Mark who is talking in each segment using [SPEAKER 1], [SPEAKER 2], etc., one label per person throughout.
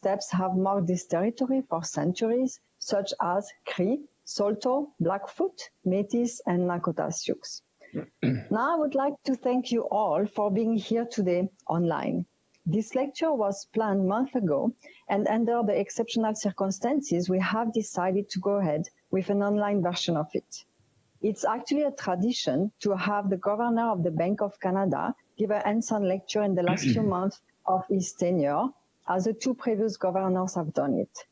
[SPEAKER 1] steppes have marked this territory for centuries, such as Cree, Saulteaux, Blackfoot, Métis, and Nakota Sioux. Now I would like to thank you all for being here today online. This lecture was planned months ago, and under the exceptional circumstances, we have decided to go ahead with an online version of it. It's actually a tradition to have the Governor of the Bank of Canada give a hands-on lecture in the last few months of his tenure, as the two previous governors have done it.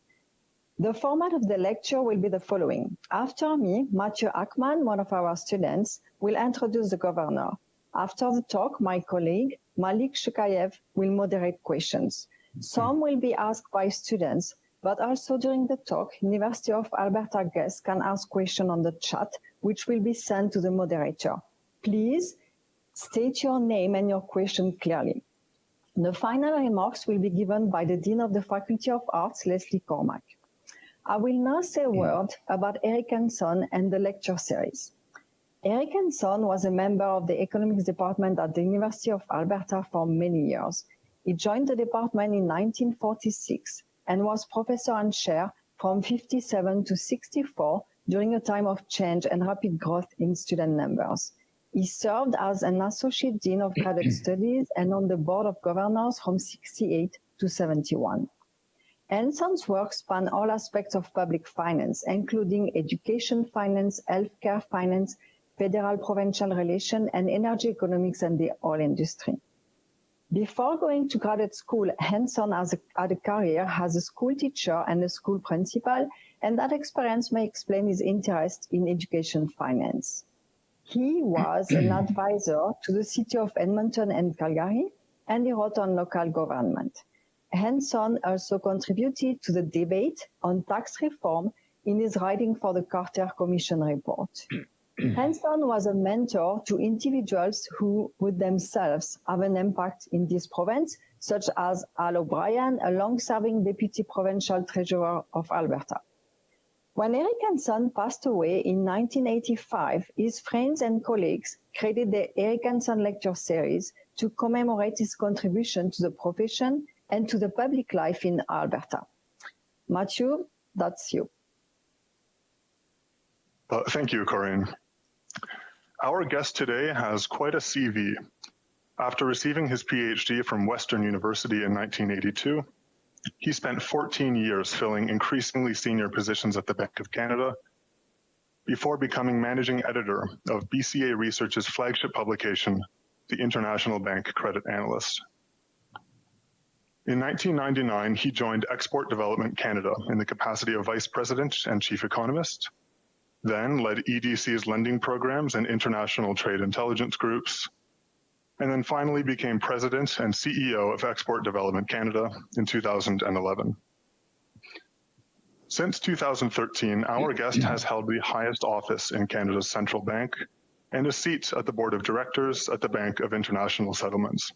[SPEAKER 1] The format of the lecture will be the following. After me, Mathieu Ackman, one of our students, will introduce the governor. After the talk, my colleague, Malik Shukayev, will moderate questions. Some will be asked by students, but also during the talk, University of Alberta guests can ask questions on the chat, which will be sent to the moderator. Please state your name and your question clearly. The final remarks will be given by the Dean of the Faculty of Arts, Leslie Cormack. I will now say a word about Eric Hanson and the lecture series. Eric Hanson was a member of the economics department at the University of Alberta for many years. He joined the department in 1946 and was professor and chair from 57 to 64 during a time of change and rapid growth in student numbers. He served as an associate dean of graduate studies and on the board of governors from 68 to 71. Hanson's work spanned all aspects of public finance, including education finance, healthcare finance, federal-provincial relations, and energy economics and the oil industry. Before going to graduate school, Hanson had a career as a school teacher and a school principal, and that experience may explain his interest in education finance. He was an advisor to the city of Edmonton and Calgary, and he wrote on local government. Hanson also contributed to the debate on tax reform in his writing for the Carter Commission report. Hanson was a mentor to individuals who would themselves have an impact in this province, such as Al O'Brien, a long-serving deputy provincial treasurer of Alberta. When Eric Hanson passed away in 1985, his friends and colleagues created the Eric Hanson Lecture Series to commemorate his contribution to the profession and to the public life in Alberta. Mathieu, that's you.
[SPEAKER 2] Thank you, Corinne. Our guest today has quite a CV. After receiving his PhD from Western University in 1982, he spent 14 years filling increasingly senior positions at the Bank of Canada before becoming managing editor of BCA Research's flagship publication, the International Bank Credit Analyst. In 1999, he joined Export Development Canada in the capacity of vice president and chief economist, then led EDC's lending programs and international trade intelligence groups, and then finally became president and CEO of Export Development Canada in 2011. Since 2013, our guest has held the highest office in Canada's central bank and a seat at the board of directors at the Bank of International Settlements.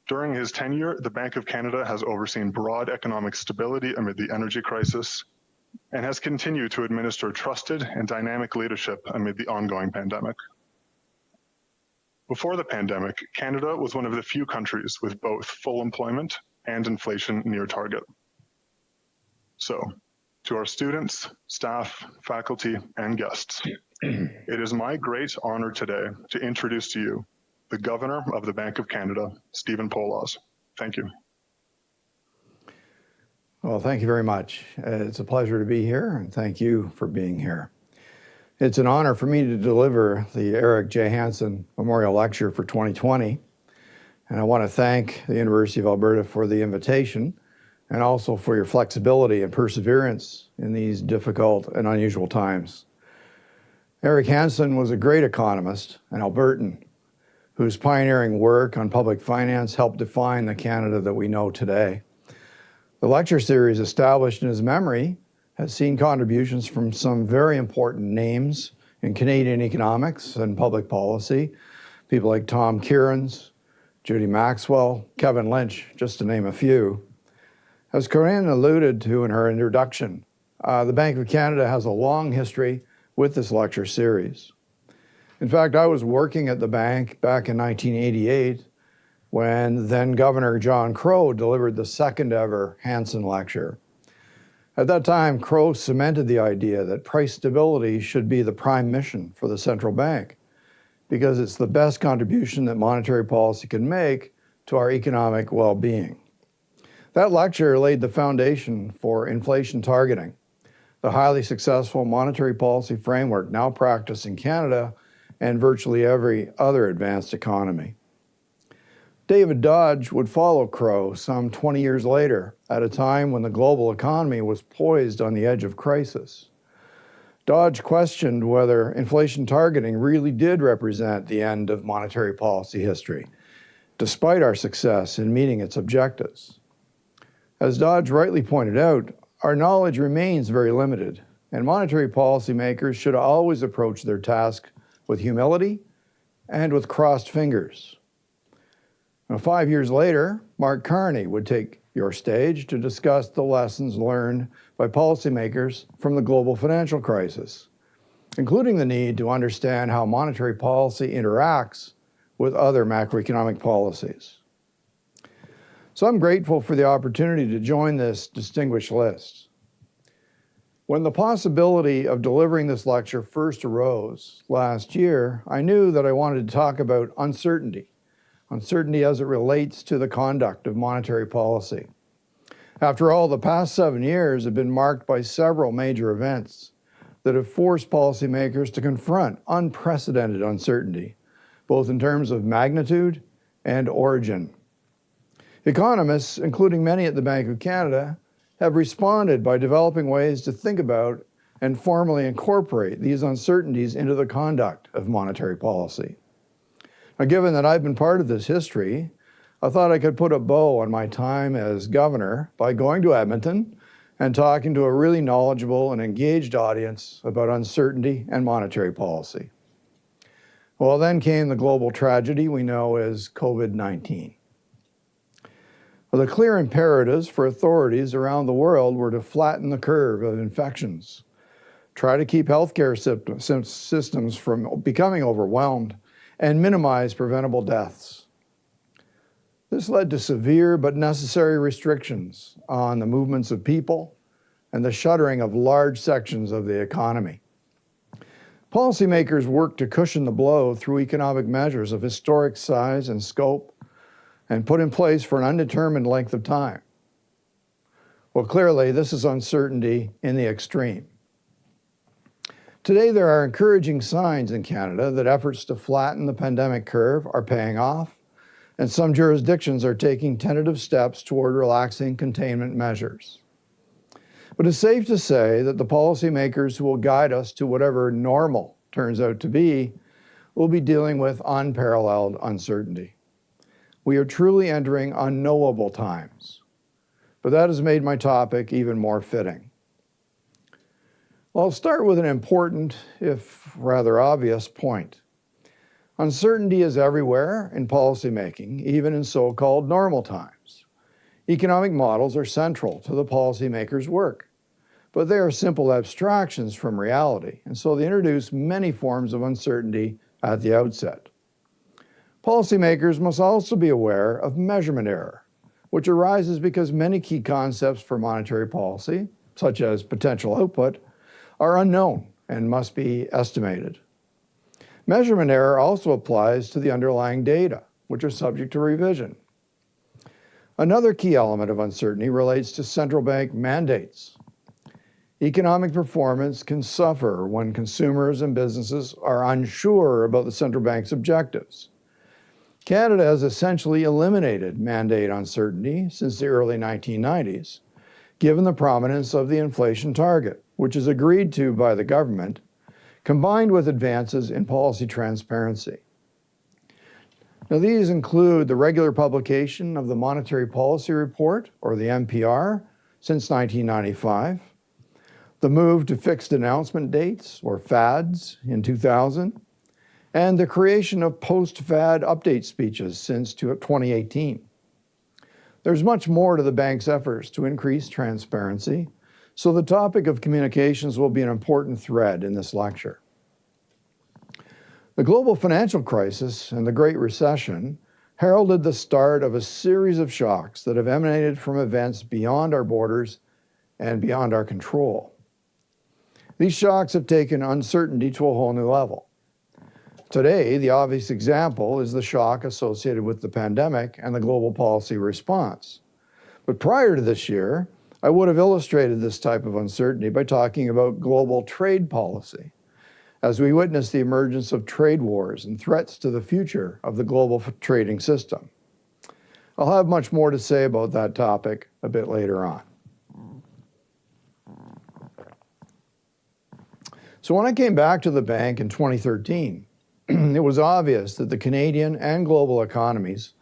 [SPEAKER 2] During his tenure, the Bank of Canada has overseen broad economic stability amid the energy crisis and has continued to administer trusted and dynamic leadership amid the ongoing pandemic. Before the pandemic, Canada was one of the few countries with both full employment and inflation near target. So, to our students, staff, faculty, and guests, it is my great honor today to introduce to you the Governor of the Bank of Canada, Stephen Poloz. Thank you.
[SPEAKER 3] Well, thank you very much. It's a pleasure to be here, and thank you for being here. It's an honor for me to deliver the Eric J. Hanson Memorial Lecture for 2020, and I want to thank the University of Alberta for the invitation and also for your flexibility and perseverance in these difficult and unusual times. Eric Hanson was a great economist, an Albertan, whose pioneering work on public finance helped define the Canada that we know today. The lecture series established in his memory has seen contributions from some very important names in Canadian economics and public policy, people like Tom Kierans, Judy Maxwell, Kevin Lynch, just to name a few. As Corinne alluded to in her introduction, the Bank of Canada has a long history with this lecture series. In fact, I was working at the bank back in 1988 when then Governor John Crow delivered the second ever Hansen Lecture. At that time, Crow cemented the idea that price stability should be the prime mission for the central bank, because it's the best contribution that monetary policy can make to our economic well-being. That lecture laid the foundation for inflation targeting, the highly successful monetary policy framework now practiced in Canada and virtually every other advanced economy. David Dodge would follow Crow some 20 years later, at a time when the global economy was poised on the edge of crisis. Dodge questioned whether inflation targeting really did represent the end of monetary policy history, despite our success in meeting its objectives. As Dodge rightly pointed out, our knowledge remains very limited, and monetary policymakers should always approach their task with humility and with crossed fingers. Now, 5 years later, Mark Carney would take your stage to discuss the lessons learned by policymakers from the global financial crisis, including the need to understand how monetary policy interacts with other macroeconomic policies. So I'm grateful for the opportunity to join this distinguished list. When the possibility of delivering this lecture first arose last year, I knew that I wanted to talk about uncertainty as it relates to the conduct of monetary policy. After all, the past 7 years have been marked by several major events that have forced policymakers to confront unprecedented uncertainty, both in terms of magnitude and origin. Economists, including many at the Bank of Canada, have responded by developing ways to think about and formally incorporate these uncertainties into the conduct of monetary policy. Now, given that I've been part of this history, I thought I could put a bow on my time as governor by going to Edmonton and talking to a really knowledgeable and engaged audience about uncertainty and monetary policy. Well, then came the global tragedy we know as COVID-19. Well, the clear imperatives for authorities around the world were to flatten the curve of infections, try to keep healthcare systems from becoming overwhelmed, and minimize preventable deaths. This led to severe but necessary restrictions on the movements of people and the shuttering of large sections of the economy. Policymakers worked to cushion the blow through economic measures of historic size and scope and put in place for an undetermined length of time. Well, clearly, this is uncertainty in the extreme. Today, there are encouraging signs in Canada that efforts to flatten the pandemic curve are paying off, and some jurisdictions are taking tentative steps toward relaxing containment measures. But it's safe to say that the policymakers who will guide us to whatever normal turns out to be will be dealing with unparalleled uncertainty. We are truly entering unknowable times, but that has made my topic even more fitting. Well, I'll start with an important, if rather obvious, point. Uncertainty is everywhere in policymaking, even in so-called normal times. Economic models are central to the policymakers' work, but they are simple abstractions from reality, and so they introduce many forms of uncertainty at the outset. Policymakers must also be aware of measurement error, which arises because many key concepts for monetary policy, such as potential output, are unknown and must be estimated. Measurement error also applies to the underlying data, which are subject to revision. Another key element of uncertainty relates to central bank mandates. Economic performance can suffer when consumers and businesses are unsure about the central bank's objectives. Canada has essentially eliminated mandate uncertainty since the early 1990s, given the prominence of the inflation target, which is agreed to by the government, combined with advances in policy transparency. Now, these include the regular publication of the Monetary Policy Report, or the MPR, since 1995, the move to fixed announcement dates, or FADs, in 2000, and the creation of post-FAD update speeches since 2018. There's much more to the bank's efforts to increase transparency, so the topic of communications will be an important thread in this lecture. The global financial crisis and the Great Recession heralded the start of a series of shocks that have emanated from events beyond our borders and beyond our control. These shocks have taken uncertainty to a whole new level. Today, the obvious example is the shock associated with the pandemic and the global policy response. But prior to this year, I would have illustrated this type of uncertainty by talking about global trade policy, as we witness the emergence of trade wars and threats to the future of the global trading system. I'll have much more to say about that topic a bit later on. So when I came back to the bank in 2013, it was obvious that the Canadian and global economies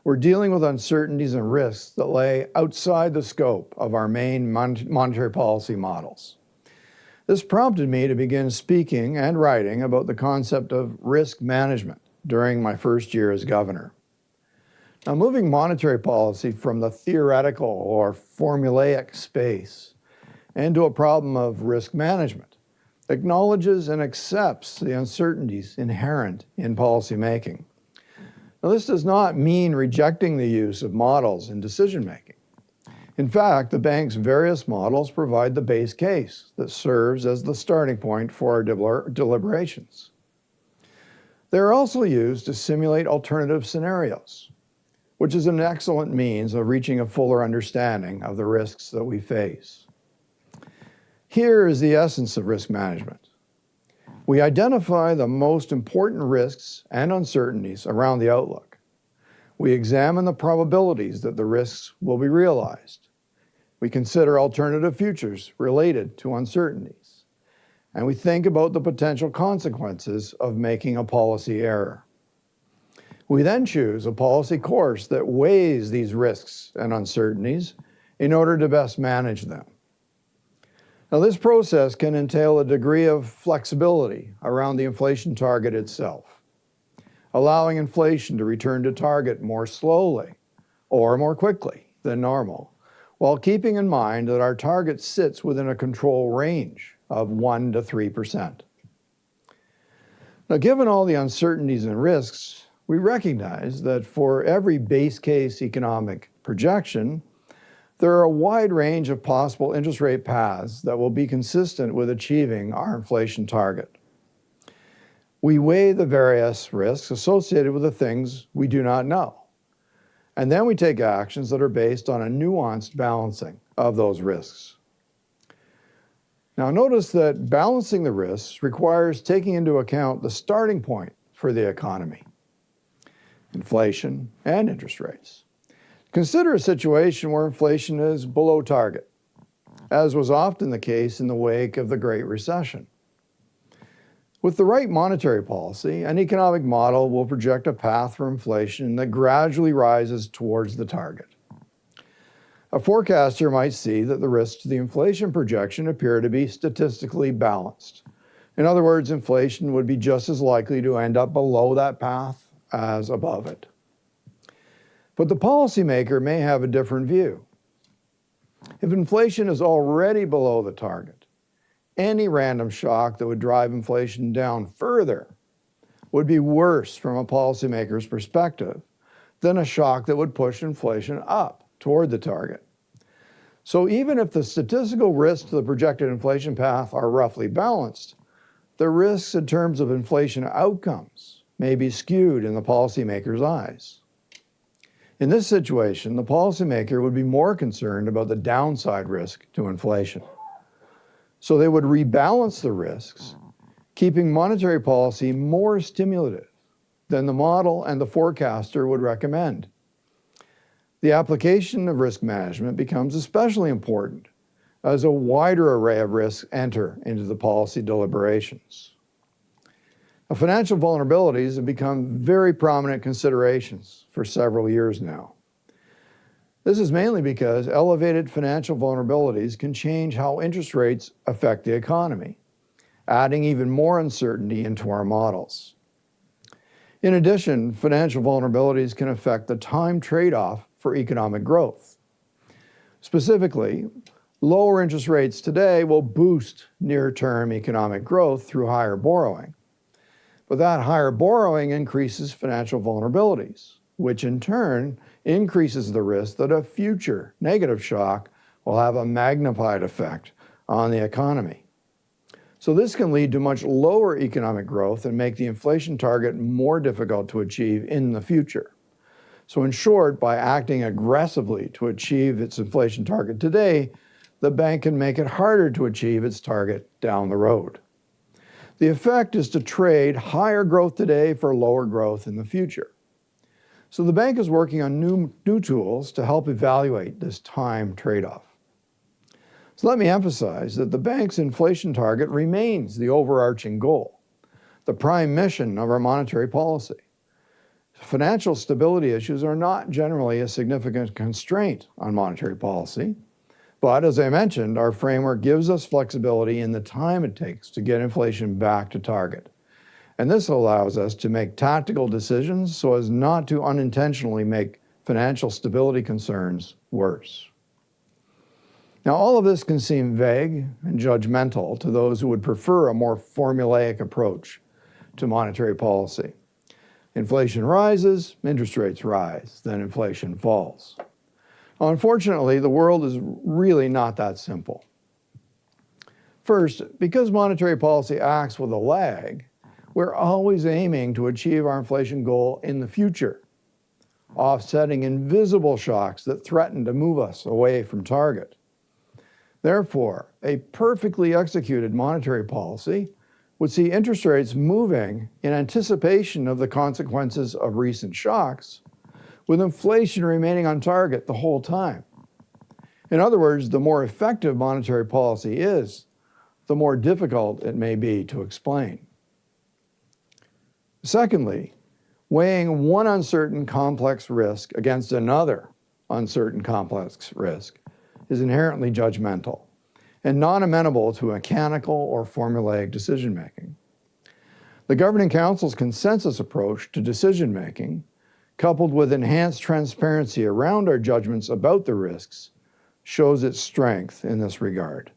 [SPEAKER 3] were dealing with uncertainties and risks that lay outside the scope of our main monetary policy models. This prompted me to begin speaking and writing about the concept of risk management during my first year as governor. Now, moving monetary policy from the theoretical or formulaic space into a problem of risk management acknowledges and accepts the uncertainties inherent in policymaking. Now, this does not mean rejecting the use of models in decision-making. In fact, the bank's various models provide the base case that serves as the starting point for our deliberations. They are also used to simulate alternative scenarios, which is an excellent means of reaching a fuller understanding of the risks that we face. Here is the essence of risk management. We identify the most important risks and uncertainties around the outlook. We examine the probabilities that the risks will be realized. We consider alternative futures related to uncertainties. And we think about the potential consequences of making a policy error. We then choose a policy course that weighs these risks and uncertainties in order to best manage them. Now, this process can entail a degree of flexibility around the inflation target itself, allowing inflation to return to target more slowly or more quickly than normal, while keeping in mind that our target sits within a control range of 1% to 3%. Now, given all the uncertainties and risks, we recognize that for every base case economic projection, there are a wide range of possible interest rate paths that will be consistent with achieving our inflation target. We weigh the various risks associated with the things we do not know, and then we take actions that are based on a nuanced balancing of those risks. Now, notice that balancing the risks requires taking into account the starting point for the economy, inflation, and interest rates. Consider a situation where inflation is below target, as was often the case in the wake of the Great Recession. With the right monetary policy, an economic model will project a path for inflation that gradually rises towards the target. A forecaster might see that the risks to the inflation projection appear to be statistically balanced. In other words, inflation would be just as likely to end up below that path as above it. But the policymaker may have a different view. If inflation is already below the target, any random shock that would drive inflation down further would be worse from a policymaker's perspective than a shock that would push inflation up toward the target. So even if the statistical risks to the projected inflation path are roughly balanced, the risks in terms of inflation outcomes may be skewed in the policymaker's eyes. In this situation, the policymaker would be more concerned about the downside risk to inflation. So they would rebalance the risks, keeping monetary policy more stimulative than the model and the forecaster would recommend. The application of risk management becomes especially important as a wider array of risks enter into the policy deliberations. Now, financial vulnerabilities have become very prominent considerations for several years now. This is mainly because elevated financial vulnerabilities can change how interest rates affect the economy, adding even more uncertainty into our models. In addition, financial vulnerabilities can affect the time trade-off for economic growth. Specifically, lower interest rates today will boost near-term economic growth through higher borrowing. But that higher borrowing increases financial vulnerabilities, which in turn increases the risk that a future negative shock will have a magnified effect on the economy. So this can lead to much lower economic growth and make the inflation target more difficult to achieve in the future. So in short, by acting aggressively to achieve its inflation target today, the bank can make it harder to achieve its target down the road. The effect is to trade higher growth today for lower growth in the future. So the bank is working on new tools to help evaluate this time trade-off. So let me emphasize that the bank's inflation target remains the overarching goal, the prime mission of our monetary policy. Financial stability issues are not generally a significant constraint on monetary policy, but as I mentioned, our framework gives us flexibility in the time it takes to get inflation back to target. And this allows us to make tactical decisions so as not to unintentionally make financial stability concerns worse. Now, all of this can seem vague and judgmental to those who would prefer a more formulaic approach to monetary policy. Inflation rises, interest rates rise, then inflation falls. Now, unfortunately, the world is really not that simple. First, because monetary policy acts with a lag, we're always aiming to achieve our inflation goal in the future, offsetting invisible shocks that threaten to move us away from target. Therefore, a perfectly executed monetary policy would see interest rates moving in anticipation of the consequences of recent shocks, with inflation remaining on target the whole time. In other words, the more effective monetary policy is, the more difficult it may be to explain. Secondly, weighing one uncertain complex risk against another uncertain complex risk is inherently judgmental and non-amenable to mechanical or formulaic decision-making. The Governing Council's consensus approach to decision-making, coupled with enhanced transparency around our judgments about the risks, shows its strength in this regard.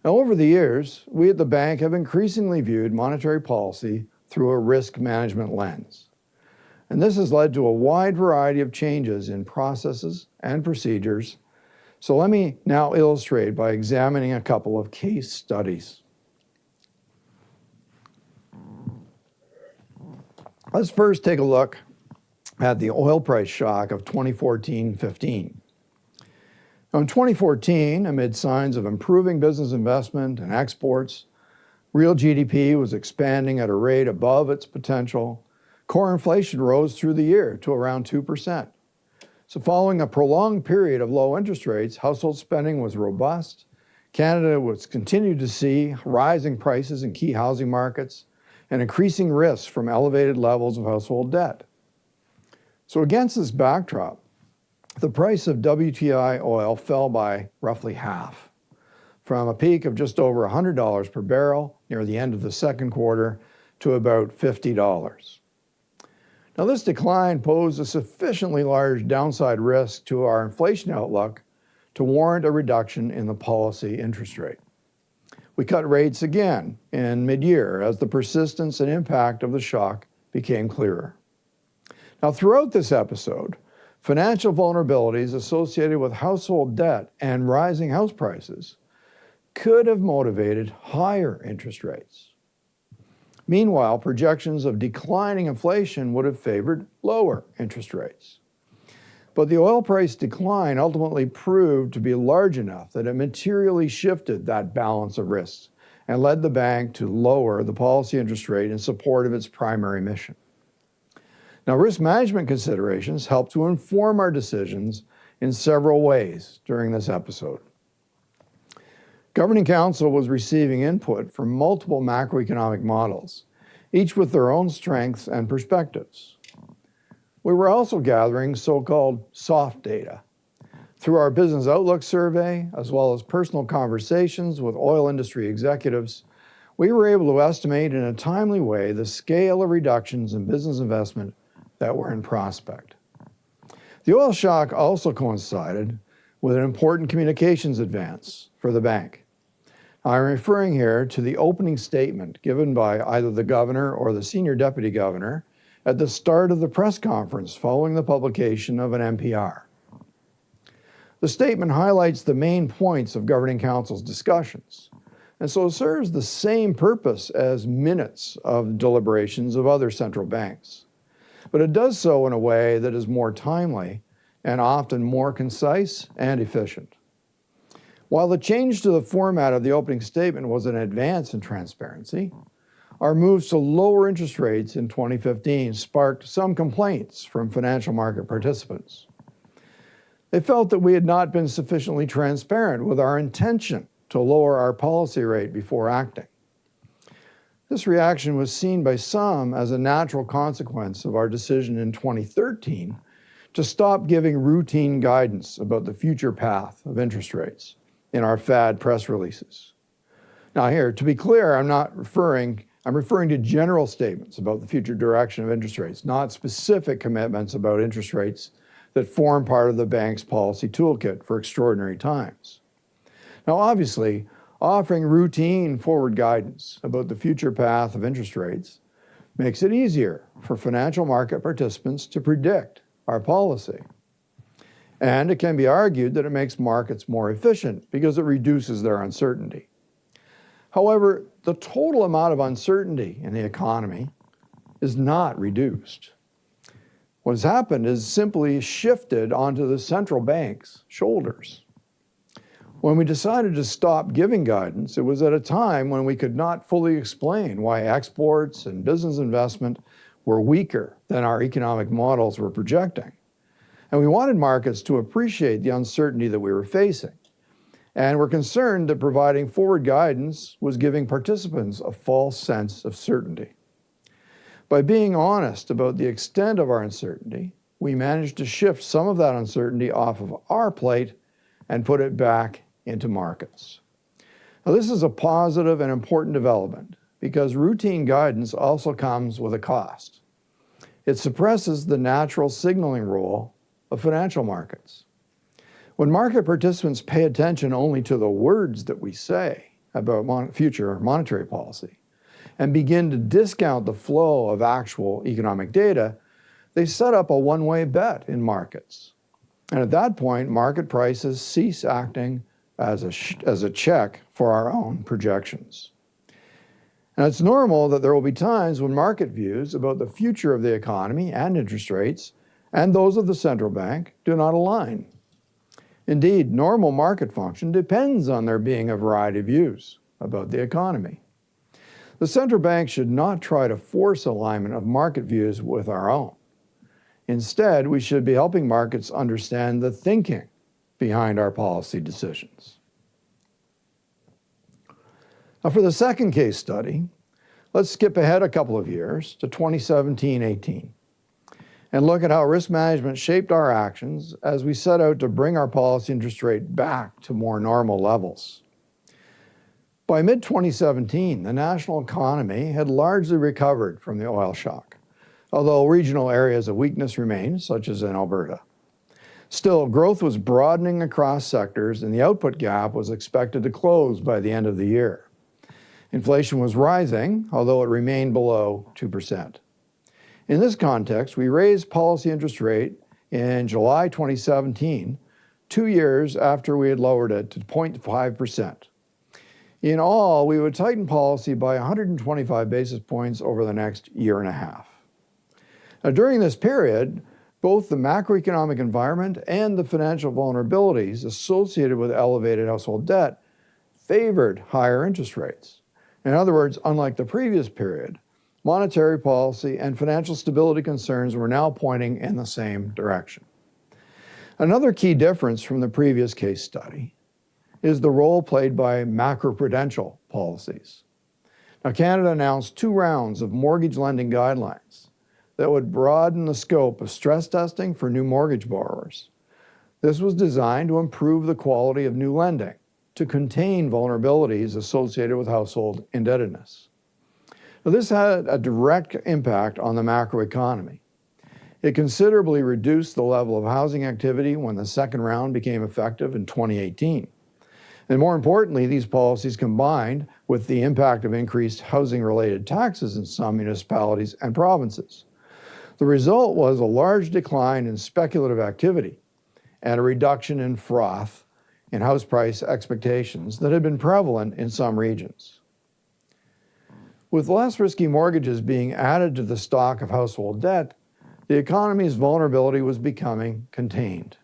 [SPEAKER 3] Now, over the years, we at the bank have increasingly viewed monetary policy through a risk management lens. And this has led to a wide variety of changes in processes and procedures. So let me now illustrate by examining a couple of case studies. Let's first take a look at the oil price shock of 2014-15. Now, in 2014, amid signs of improving business investment and exports, real GDP was expanding at a rate above its potential. Core inflation rose through the year to around 2%. So following a prolonged period of low interest rates, household spending was robust. Canada was continued to see rising prices in key housing markets and increasing risks from elevated levels of household debt. So against this backdrop, the price of WTI oil fell by roughly half, from a peak of just over $100 per barrel near the end of the second quarter to about $50. Now, this decline posed a sufficiently large downside risk to our inflation outlook to warrant a reduction in the policy interest rate. We cut rates again in mid-year as the persistence and impact of the shock became clearer. Now, throughout this episode, financial vulnerabilities associated with household debt and rising house prices could have motivated higher interest rates. Meanwhile, projections of declining inflation would have favored lower interest rates. But the oil price decline ultimately proved to be large enough that it materially shifted that balance of risks and led the bank to lower the policy interest rate in support of its primary mission. Now, risk management considerations helped to inform our decisions in several ways during this episode. Governing Council was receiving input from multiple macroeconomic models, each with their own strengths and perspectives. We were also gathering so-called soft data. Through our Business Outlook survey, as well as personal conversations with oil industry executives, we were able to estimate in a timely way the scale of reductions in business investment that were in prospect. The oil shock also coincided with an important communications advance for the bank. I'm referring here to the opening statement given by either the governor or the senior deputy governor at the start of the press conference following the publication of an NPR. The statement highlights the main points of Governing Council's discussions, and so serves the same purpose as minutes of deliberations of other central banks. But it does so in a way that is more timely and often more concise and efficient. While the change to the format of the opening statement was an advance in transparency, our moves to lower interest rates in 2015 sparked some complaints from financial market participants. They felt that we had not been sufficiently transparent with our intention to lower our policy rate before acting. This reaction was seen by some as a natural consequence of our decision in 2013 to stop giving routine guidance about the future path of interest rates in our FAD press releases. Now here, to be clear, I'm referring to general statements about the future direction of interest rates, not specific commitments about interest rates that form part of the bank's policy toolkit for extraordinary times. Now, obviously, offering routine forward guidance about the future path of interest rates makes it easier for financial market participants to predict our policy. And it can be argued that it makes markets more efficient because it reduces their uncertainty. However, the total amount of uncertainty in the economy is not reduced. What has happened is simply shifted onto the central bank's shoulders. When we decided to stop giving guidance, it was at a time when we could not fully explain why exports and business investment were weaker than our economic models were projecting. And we wanted markets to appreciate the uncertainty that we were facing. And we're concerned that providing forward guidance was giving participants a false sense of certainty. By being honest about the extent of our uncertainty, we managed to shift some of that uncertainty off of our plate and put it back into markets. Now, this is a positive and important development because routine guidance also comes with a cost. It suppresses the natural signaling role of financial markets. When market participants pay attention only to the words that we say about future monetary policy and begin to discount the flow of actual economic data, they set up a one-way bet in markets. And at that point, market prices cease acting as a check for our own projections. And it's normal that there will be times when market views about the future of the economy and interest rates and those of the central bank do not align. Indeed, normal market function depends on there being a variety of views about the economy. The central bank should not try to force alignment of market views with our own. Instead, we should be helping markets understand the thinking behind our policy decisions. Now, for the second case study, let's skip ahead a couple of years to 2017-18 and look at how risk management shaped our actions as we set out to bring our policy interest rate back to more normal levels. By mid-2017, the national economy had largely recovered from the oil shock, although regional areas of weakness remained, such as in Alberta. Still, growth was broadening across sectors, and the output gap was expected to close by the end of the year. Inflation was rising, although it remained below 2%. In this context, we raised policy interest rate in July 2017, 2 years after we had lowered it to 0.5%. In all, we would tighten policy by 125 basis points over the next year and a half. Now, during this period, both the macroeconomic environment and the financial vulnerabilities associated with elevated household debt favored higher interest rates. In other words, unlike the previous period, monetary policy and financial stability concerns were now pointing in the same direction. Another key difference from the previous case study is the role played by macroprudential policies. Now, Canada announced 2 rounds of mortgage lending guidelines that would broaden the scope of stress testing for new mortgage borrowers. This was designed to improve the quality of new lending, to contain vulnerabilities associated with household indebtedness. Now, this had a direct impact on the macroeconomy. It considerably reduced the level of housing activity when the second round became effective in 2018. And more importantly, these policies combined with the impact of increased housing-related taxes in some municipalities and provinces The result was a large decline in speculative activity and a reduction in froth in house price expectations that had been prevalent in some regions. With less risky mortgages being added to the stock of household debt, the economy's vulnerability was becoming contained.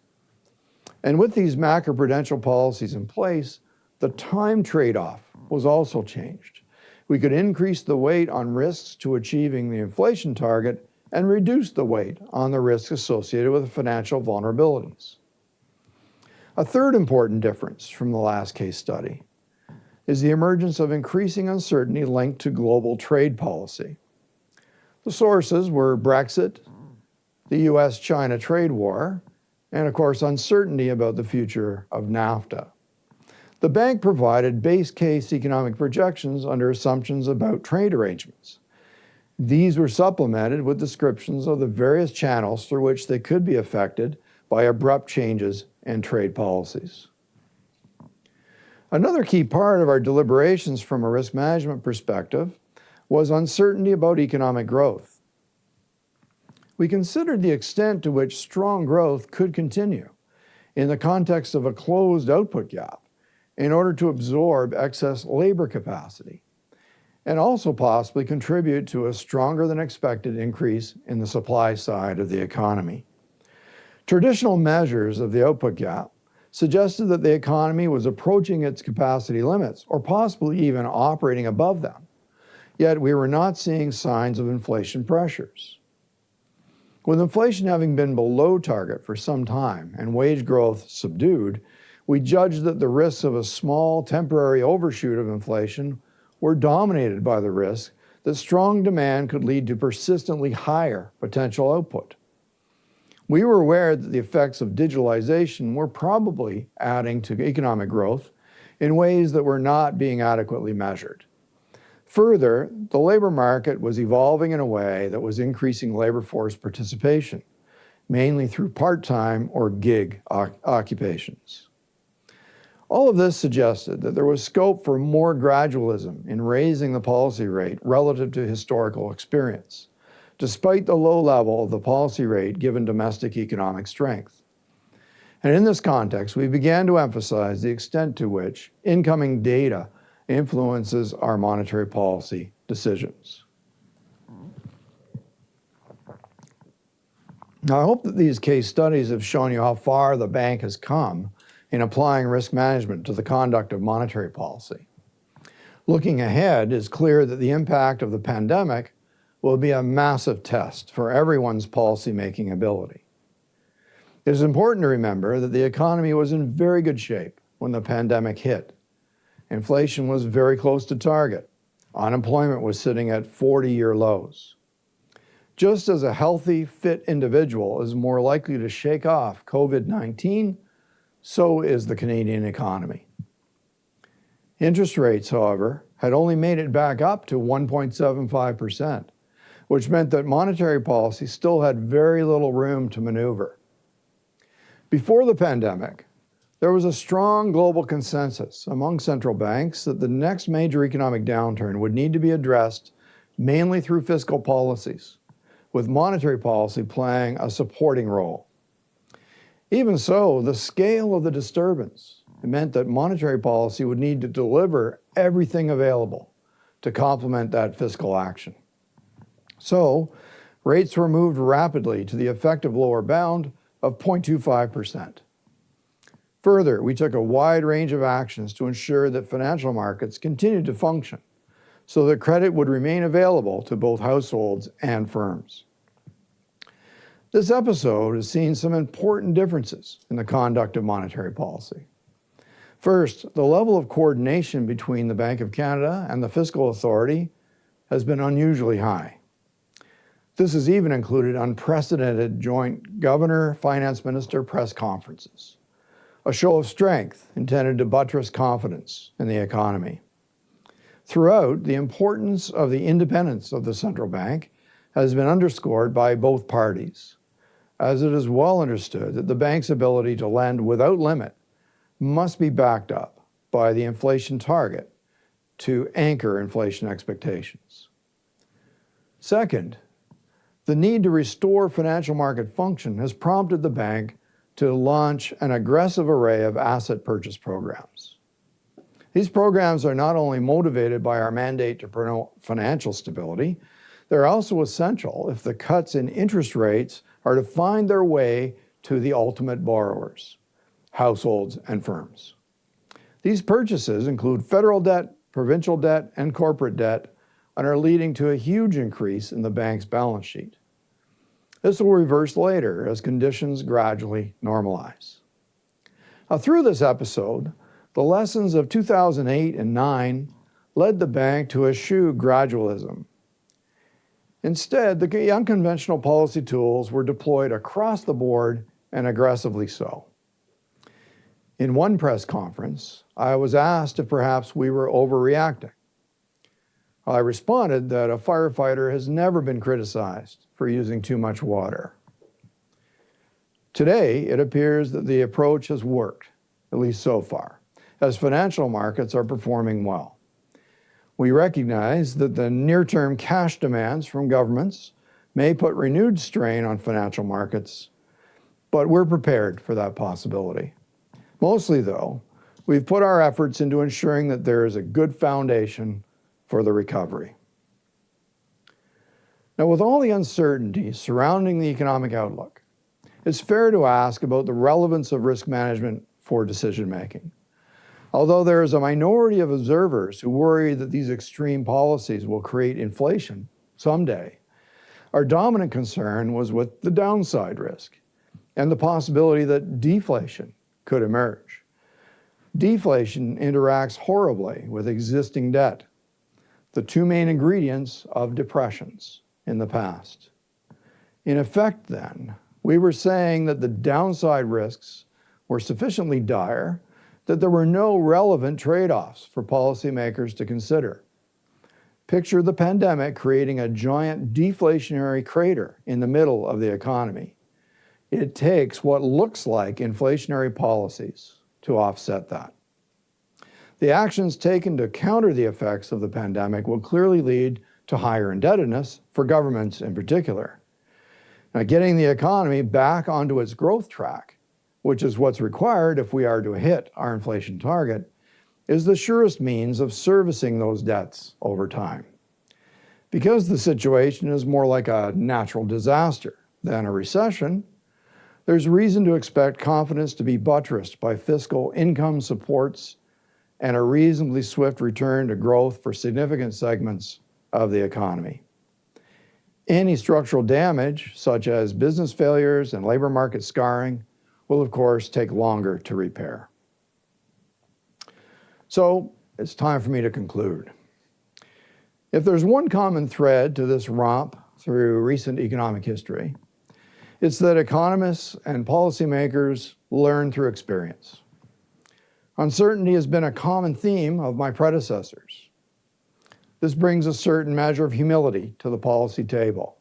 [SPEAKER 3] And with these macroprudential policies in place, the time trade-off was also changed. We could increase the weight on risks to achieving the inflation target and reduce the weight on the risks associated with financial vulnerabilities. A third important difference from the last case study is the emergence of increasing uncertainty linked to global trade policy. The sources were Brexit, the US-China trade war, and of course uncertainty about the future of NAFTA. The bank provided base case economic projections under assumptions about trade arrangements. These were supplemented with descriptions of the various channels through which they could be affected by abrupt changes in trade policies. Another key part of our deliberations from a risk management perspective was uncertainty about economic growth. We considered the extent to which strong growth could continue in the context of a closed output gap in order to absorb excess labor capacity, and also possibly contribute to a stronger than expected increase in the supply side of the economy. Traditional measures of the output gap suggested that the economy was approaching its capacity limits, or possibly even operating above them. Yet we were not seeing signs of inflation pressures. With inflation having been below target for some time and wage growth subdued, we judged that the risks of a small temporary overshoot of inflation were dominated by the risk that strong demand could lead to persistently higher potential output. We were aware that the effects of digitalization were probably adding to economic growth in ways that were not being adequately measured. Further, the labor market was evolving in a way that was increasing labor force participation, mainly through part-time or gig occupations. All of this suggested that there was scope for more gradualism in raising the policy rate relative to historical experience, despite the low level of the policy rate given domestic economic strength. And in this context, we began to emphasize the extent to which incoming data influences our monetary policy decisions. Now, I hope that these case studies have shown you how far the bank has come in applying risk management to the conduct of monetary policy. Looking ahead, it's clear that the impact of the pandemic will be a massive test for everyone's policymaking ability. It is important to remember that the economy was in very good shape when the pandemic hit. Inflation was very close to target. Unemployment was sitting at 40-year lows. Just as a healthy, fit individual is more likely to shake off COVID-19, so is the Canadian economy. Interest rates, however, had only made it back up to 1.75%, which meant that monetary policy still had very little room to maneuver. Before the pandemic, there was a strong global consensus among central banks that the next major economic downturn would need to be addressed mainly through fiscal policies, with monetary policy playing a supporting role. Even so, the scale of the disturbance meant that monetary policy would need to deliver everything available to complement that fiscal action. So, rates were moved rapidly to the effective lower bound of 0.25%. Further, we took a wide range of actions to ensure that financial markets continued to function so that credit would remain available to both households and firms. This episode has seen some important differences in the conduct of monetary policy. First, the level of coordination between the Bank of Canada and the Fiscal Authority has been unusually high. This has even included unprecedented joint Governor, Finance Minister press conferences, a show of strength intended to buttress confidence in the economy. Throughout, the importance of the independence of the central bank has been underscored by both parties, as it is well understood that the bank's ability to lend without limit must be backed up by the inflation target to anchor inflation expectations. Second, The need to restore financial market function has prompted the bank to launch an aggressive array of asset purchase programs. These programs are not only motivated by our mandate to promote financial stability, they're also essential if the cuts in interest rates are to find their way to the ultimate borrowers, households and firms. These purchases include federal debt, provincial debt, and corporate debt, and are leading to a huge increase in the bank's balance sheet. This will reverse later as conditions gradually normalize. Now, through this episode, the lessons of 2008 and 9 led the bank to eschew gradualism. Instead, the unconventional policy tools were deployed across the board and aggressively so. In one press conference, I was asked if perhaps we were overreacting. I responded that a firefighter has never been criticized for using too much water. Today, it appears that the approach has worked, at least so far, as financial markets are performing well. We recognize that the near-term cash demands from governments may put renewed strain on financial markets, but we're prepared for that possibility. Mostly, though, we've put our efforts into ensuring that there is a good foundation for the recovery. Now, with all the uncertainty surrounding the economic outlook, it's fair to ask about the relevance of risk management for decision-making. Although there is a minority of observers who worry that these extreme policies will create inflation someday, our dominant concern was with the downside risk and the possibility that deflation could emerge. Deflation interacts horribly with existing debt, the two main ingredients of depressions in the past. In effect, then, we were saying that the downside risks were sufficiently dire that there were no relevant trade-offs for policymakers to consider. Picture the pandemic creating a giant deflationary crater in the middle of the economy. It takes what looks like inflationary policies to offset that. The actions taken to counter the effects of the pandemic will clearly lead to higher indebtedness for governments in particular. Now, getting the economy back onto its growth track, which is what's required if we are to hit our inflation target, is the surest means of servicing those debts over time. Because the situation is more like a natural disaster than a recession, there's reason to expect confidence to be buttressed by fiscal income supports and a reasonably swift return to growth for significant segments of the economy. Any structural damage, such as business failures and labor market scarring, will of course take longer to repair. So it's time for me to conclude. If there's one common thread to this romp through recent economic history, it's that economists and policymakers learn through experience. Uncertainty has been a common theme of my predecessors. This brings a certain measure of humility to the policy table,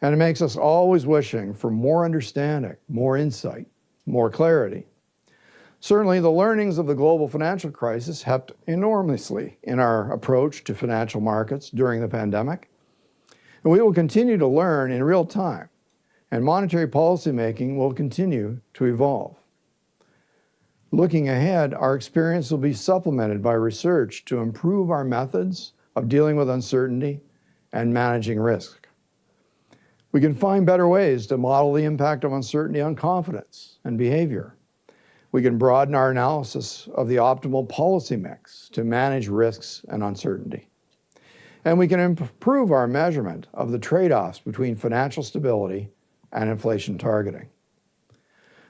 [SPEAKER 3] and it makes us always wishing for more understanding, more insight, more clarity. Certainly, the learnings of the global financial crisis helped enormously in our approach to financial markets during the pandemic, and we will continue to learn in real time, and monetary policymaking will continue to evolve. Looking ahead, our experience will be supplemented by research to improve our methods of dealing with uncertainty and managing risk. We can find better ways to model the impact of uncertainty on confidence and behavior. We can broaden our analysis of the optimal policy mix to manage risks and uncertainty. And we can improve our measurement of the trade-offs between financial stability and inflation targeting.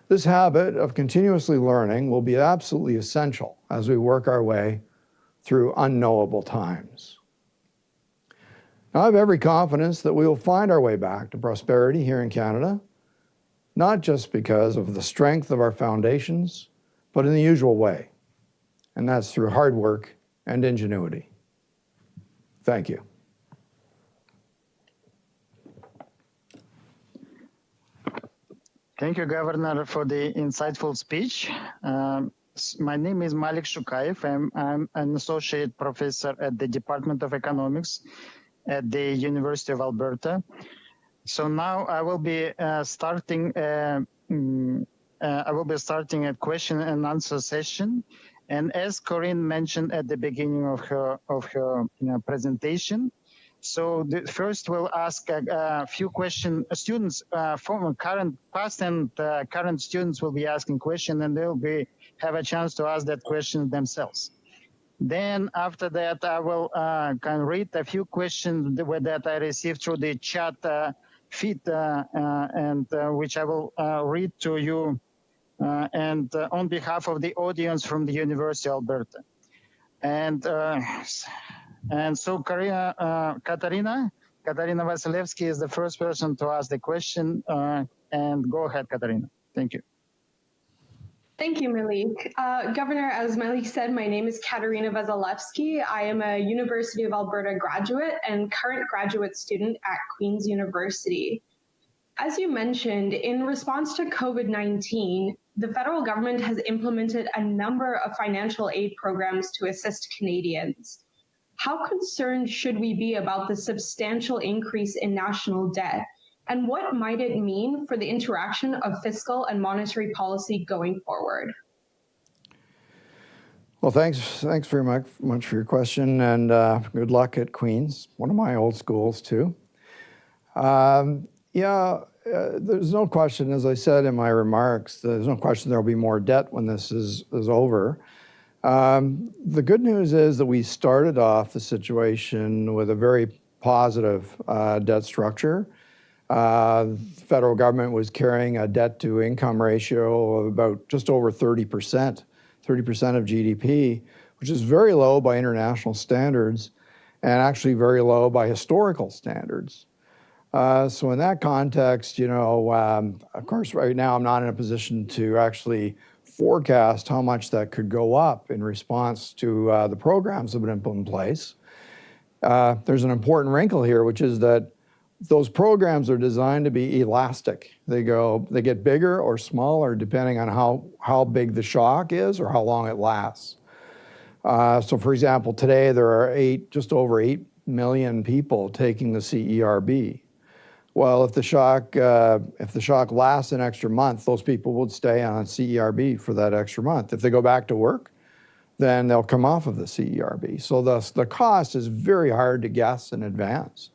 [SPEAKER 3] This habit of continuously learning will be absolutely essential as we work our way through unknowable times. Now, I have every confidence that we will find our way back to prosperity here in Canada, not just because of the strength of our foundations, but in the usual way, and that's through hard work and ingenuity. Thank you.
[SPEAKER 4] Thank you, Governor, for the insightful speech. My name is Malik Shukayev. I'm an associate professor at the Department of Economics at the University of Alberta. So now I will be starting. I will be starting a question and answer session, and as Corinne mentioned at the beginning of her presentation, so first we'll ask a few questions. Students, former, current, past, and current students will be asking questions, and they'll have a chance to ask that question themselves. Then after that, I will can read a few questions that I received through the chat feed, and which I will read to you, and on behalf of the audience from the University of Alberta. And so Katarina Vasilevsky is the first person to ask the question. And go ahead, Katarina. Thank you.
[SPEAKER 5] Thank you, Malik. Governor, as Malik said, my name is Katarina Vasilevsky. I am a University of Alberta graduate and current graduate student at Queen's University. As you mentioned, in response to COVID-19, the federal government has implemented a number of financial aid programs to assist Canadians. How concerned should we be about the substantial increase in national debt? And what might it mean for the interaction of fiscal and monetary policy going forward?
[SPEAKER 3] Well, thanks very much for your question, and good luck at Queen's, one of my old schools too. There's no question, as I said in my remarks, there's no question there will be more debt when this is over. The good news is that we started off the situation with a very positive debt structure. The federal government was carrying a debt-to-income ratio of about just over 30% of GDP, which is very low by international standards and actually very low by historical standards. So in that context, of course, right now I'm not in a position to actually forecast how much that could go up in response to the programs that have been put in place. There's an important wrinkle here, which is that those programs are designed to be elastic. They get bigger or smaller depending on how big the shock is or how long it lasts. So for example, today there are just over 8 million people taking the CERB. Well, if the shock lasts an extra month, those people would stay on CERB for that extra month. If they go back to work, then they'll come off of the CERB. So the cost is very hard to guess in advance.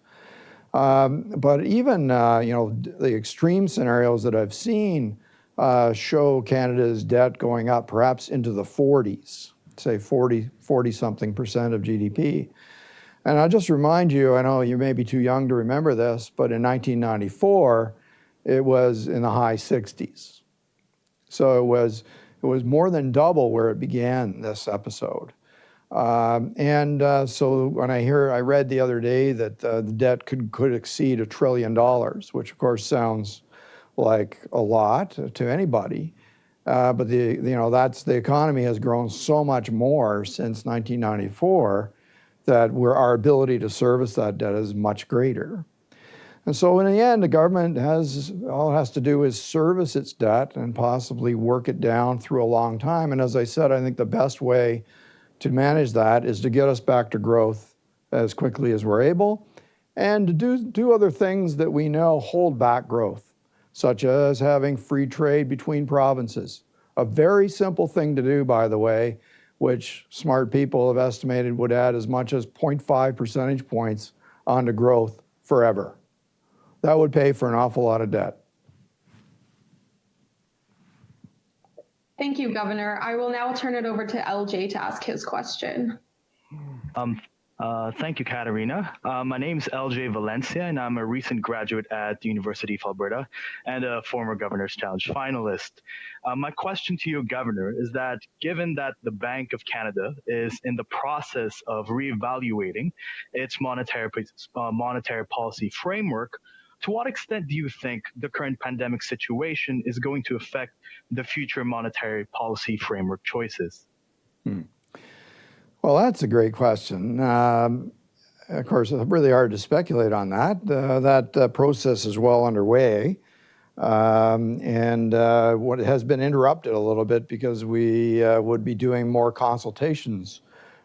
[SPEAKER 3] But even the extreme scenarios that I've seen show Canada's debt going up perhaps into the 40s, say 40-something% of GDP. And I'll just remind you, I know you may be too young to remember this, but in 1994, it was in the high 60s. So it was more than double where it began, this episode. So when I read the other day that the debt could exceed $1 trillion, which of course sounds like a lot to anybody, but the economy has grown so much more since 1994 that our ability to service that debt is much greater. And so in the end, the government all it has to do is service its debt and possibly work it down through a long time. And as I said, I think the best way to manage that is to get us back to growth as quickly as we're able, and to do other things that we know hold back growth, such as having free trade between provinces. A very simple thing to do, by the way, which smart people have estimated would add as much as 0.5 percentage points onto growth forever. That would pay for an awful lot of debt.
[SPEAKER 5] Thank you, Governor. I will now turn it over to LJ to ask his question.
[SPEAKER 6] Thank you, Katarina. My name is LJ Valencia, and I'm a recent graduate at the University of Alberta and a former Governor's Challenge finalist. My question to you, Governor, is that given that the Bank of Canada is in the process of reevaluating its monetary policy framework, to what extent do you think the current pandemic situation is going to affect the future monetary policy framework choices?
[SPEAKER 3] Well, that's a great question. Of course, it's really hard to speculate on that. That process is well underway. And what has been interrupted a little bit because we would be doing more consultations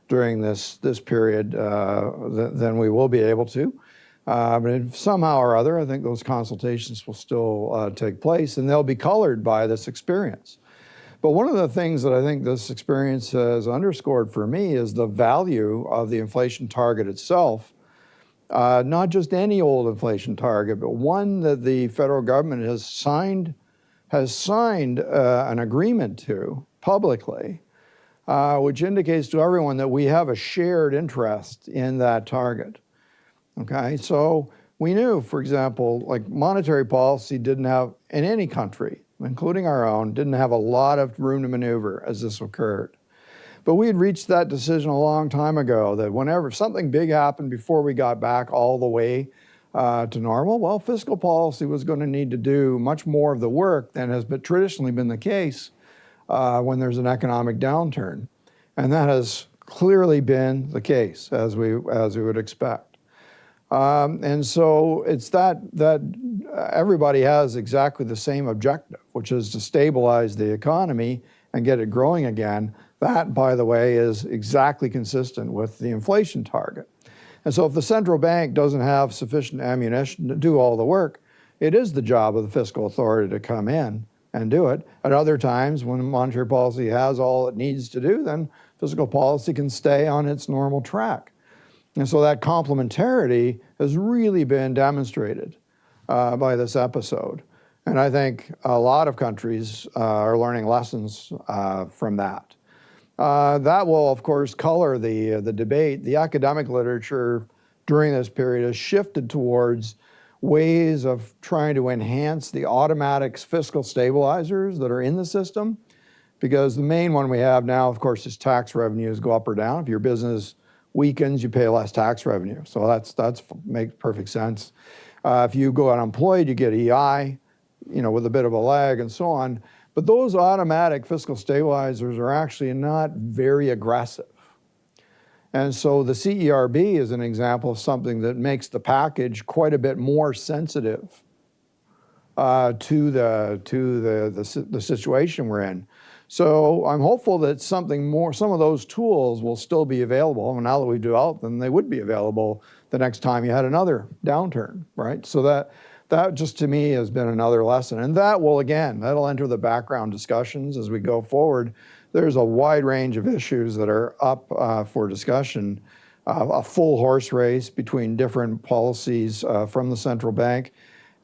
[SPEAKER 3] during this period than we will be able to. But somehow or other, I think those consultations will still take place, and they'll be colored by this experience. But one of the things that I think this experience has underscored for me is the value of the inflation target itself. Not just any old inflation target, but one that the federal government has signed an agreement to publicly, which indicates to everyone that we have a shared interest in that target. Okay, so we knew, for example, like monetary policy didn't have, in any country, including our own, didn't have a lot of room to maneuver as this occurred. But we had reached that decision a long time ago that whenever something big happened before we got back all the way to normal, well, fiscal policy was going to need to do much more of the work than has traditionally been the case when there's an economic downturn. And that has clearly been the case, as we would expect. And so it's that everybody has exactly the same objective, which is to stabilize the economy and get it growing again. That, by the way, is exactly consistent with the inflation target. And so if the central bank doesn't have sufficient ammunition to do all the work, it is the job of the fiscal authority to come in and do it. At other times, when monetary policy has all it needs to do, then fiscal policy can stay on its normal track. And so that complementarity has really been demonstrated by this episode. And I think a lot of countries are learning lessons from that. That will, of course, color the debate. The academic literature during this period has shifted towards ways of trying to enhance the automatic fiscal stabilizers that are in the system, because the main one we have now, of course, is tax revenues go up or down. If your business weakens, you pay less tax revenue. So that's makes perfect sense. If you go unemployed, you get EI, with a bit of a lag and so on. But those automatic fiscal stabilizers are actually not very aggressive. And so the CERB is an example of something that makes the package quite a bit more sensitive to the situation we're in. So I'm hopeful that some of those tools will still be available. And now that we've developed them, they would be available the next time you had another downturn, right? So that just to me has been another lesson. And that'll enter the background discussions as we go forward. There's a wide range of issues that are up for discussion, a full horse race between different policies from the central bank,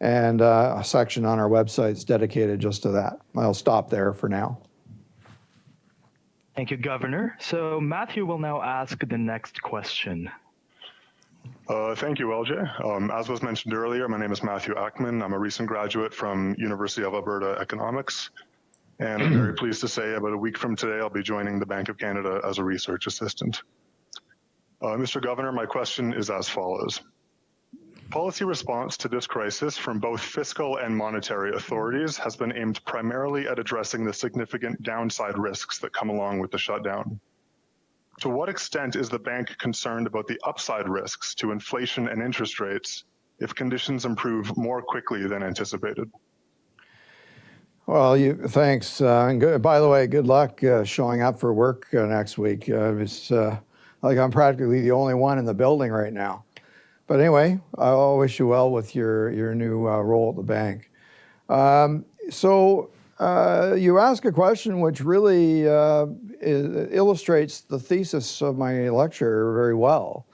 [SPEAKER 3] and a section on our website dedicated just to that. I'll stop there for now.
[SPEAKER 6] Thank you, Governor. So Matthew will now ask the next question.
[SPEAKER 2] Thank you, LJ. As was mentioned earlier, my name is Matthew Ackman. I'm a recent graduate from University of Alberta Economics, and I'm very pleased to say about a week from today, I'll be joining the Bank of Canada as a research assistant. Mr. Governor, my question is as follows. Policy response to this crisis from both fiscal and monetary authorities has been aimed primarily at addressing the significant downside risks that come along with the shutdown. To what extent is the bank concerned about the upside risks to inflation and interest rates if conditions improve more quickly than anticipated?
[SPEAKER 3] Well, thanks. And by the way, good luck showing up for work next week. It's like I'm practically the only one in the building right now. But anyway, I'll wish you well with your new role at the bank. So you ask a question which really illustrates the thesis of my lecture very well.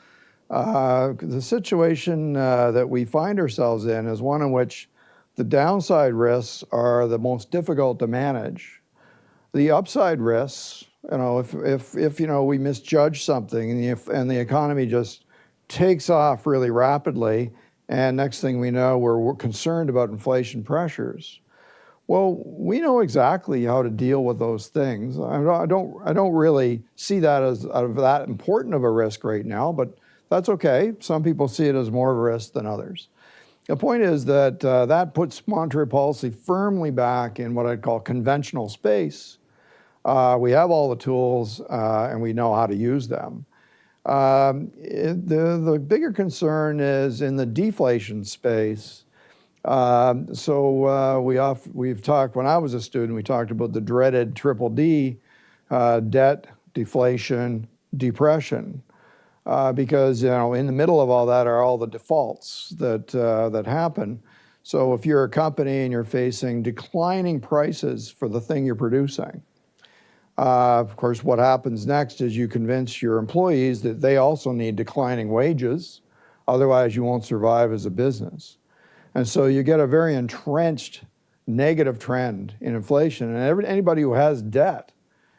[SPEAKER 3] The situation that we find ourselves in is one in which the downside risks are the most difficult to manage. The upside risks, if we misjudge something and the economy just takes off really rapidly, and next thing we know, we're concerned about inflation pressures. Well, we know exactly how to deal with those things. I don't really see that as that important of a risk right now, but that's okay. Some people see it as more of a risk than others. The point is that that puts monetary policy firmly back in what I'd call conventional space. We have all the tools and we know how to use them. The bigger concern is in the deflation space. We've talked, when I was a student, we talked about the dreaded triple D, debt, deflation, depression. because in the middle of all that are all the defaults that happen. So if you're a company and you're facing declining prices for the thing you're producing, of course, what happens next is you convince your employees that they also need declining wages, otherwise you won't survive as a business. And so you get a very entrenched negative trend in inflation, and anybody who has debt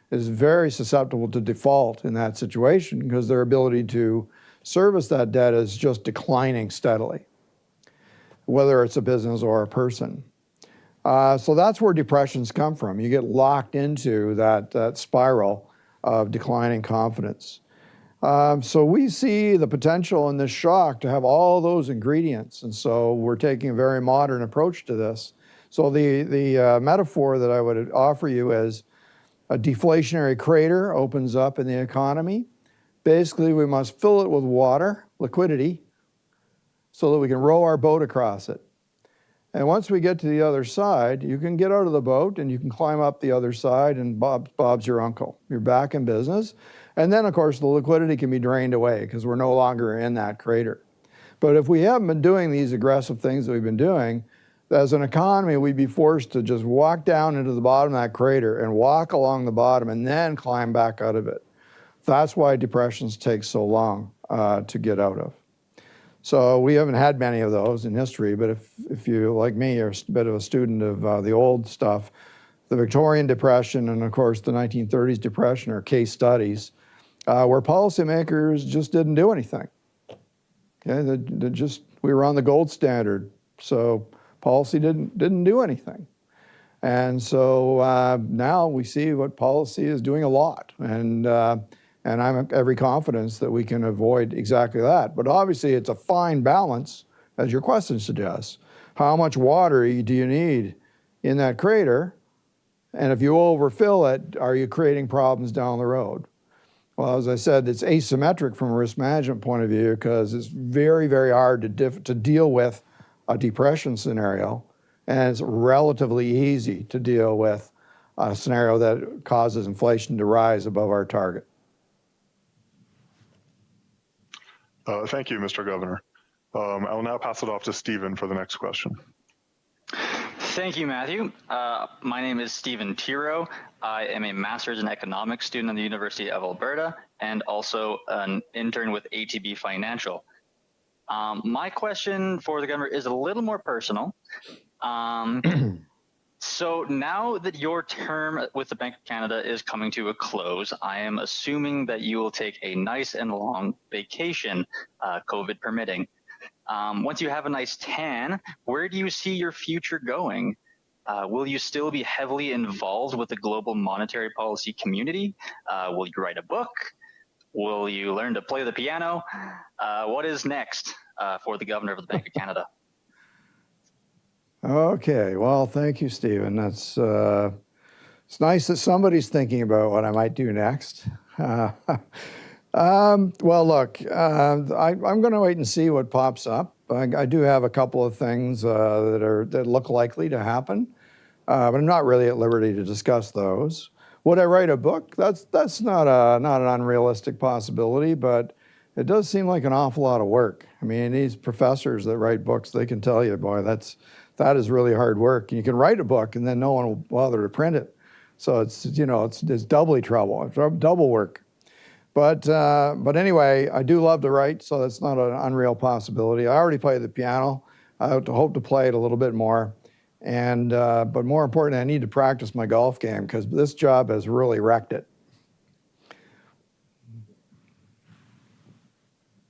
[SPEAKER 3] is very susceptible to default in that situation because their ability to service that debt is just declining steadily, whether it's a business or a person. So that's where depressions come from. You get locked into that spiral of declining confidence. So we see the potential in this shock to have all those ingredients, and so we're taking a very modern approach to this. So the metaphor that I would offer you is a deflationary crater opens up in the economy. Basically, we must fill it with water, liquidity, so that we can row our boat across it. And once we get to the other side, you can get out of the boat and you can climb up the other side, and Bob's your uncle. You're back in business. And then, of course, the liquidity can be drained away because we're no longer in that crater. But if we haven't been doing these aggressive things that we've been doing, as an economy, we'd be forced to just walk down into the bottom of that crater and walk along the bottom and then climb back out of it. That's why depressions take so long to get out of. So we haven't had many of those in history, but if you, like me, are a bit of a student of the old stuff, the Victorian Depression and, of course, the 1930s Depression are case studies where policymakers just didn't do anything. Okay, we were on the gold standard, so policy didn't do anything. And so now we see what policy is doing a lot. And I have every confidence that we can avoid exactly that. But obviously, it's a fine balance, as your question suggests. How much water do you need in that crater? And if you overfill it, are you creating problems down the road? Well, as I said, it's asymmetric from a risk management point of view because it's very, very hard to deal with a depression scenario. And it's relatively easy to deal with a scenario that causes inflation to rise above our target.
[SPEAKER 2] Thank you, Mr. Governor. I will now pass it off to Stephen for the next question.
[SPEAKER 7] Thank you, Matthew. My name is Stephen Tiro. I am a master's in economics student at the University of Alberta and also an intern with ATB Financial. My question for the governor is a little more personal. So now that your term with the Bank of Canada is coming to a close, I am assuming that you will take a nice and long vacation, COVID permitting. Once you have a nice tan, where do you see your future going? Will you still be heavily involved with the global monetary policy community? Will you write a book? Will you learn to play the piano? What is next for the governor of the Bank of Canada?
[SPEAKER 3] Okay, well, thank you, Stephen. That's it's nice that somebody's thinking about what I might do next. Well, look, I'm going to wait and see what pops up. I do have a couple of things that look likely to happen, but I'm not really at liberty to discuss those. Would I write a book? That's not an unrealistic possibility, but it does seem like an awful lot of work. I mean, these professors that write books, they can tell you, boy, that is really hard work. You can write a book and then no one will bother to print it. So it's doubly trouble, it's double work. But anyway, I do love to write, so that's not an unreal possibility. I already play the piano. I hope to play it a little bit more. And but more importantly, I need to practice my golf game because this job has really wrecked it.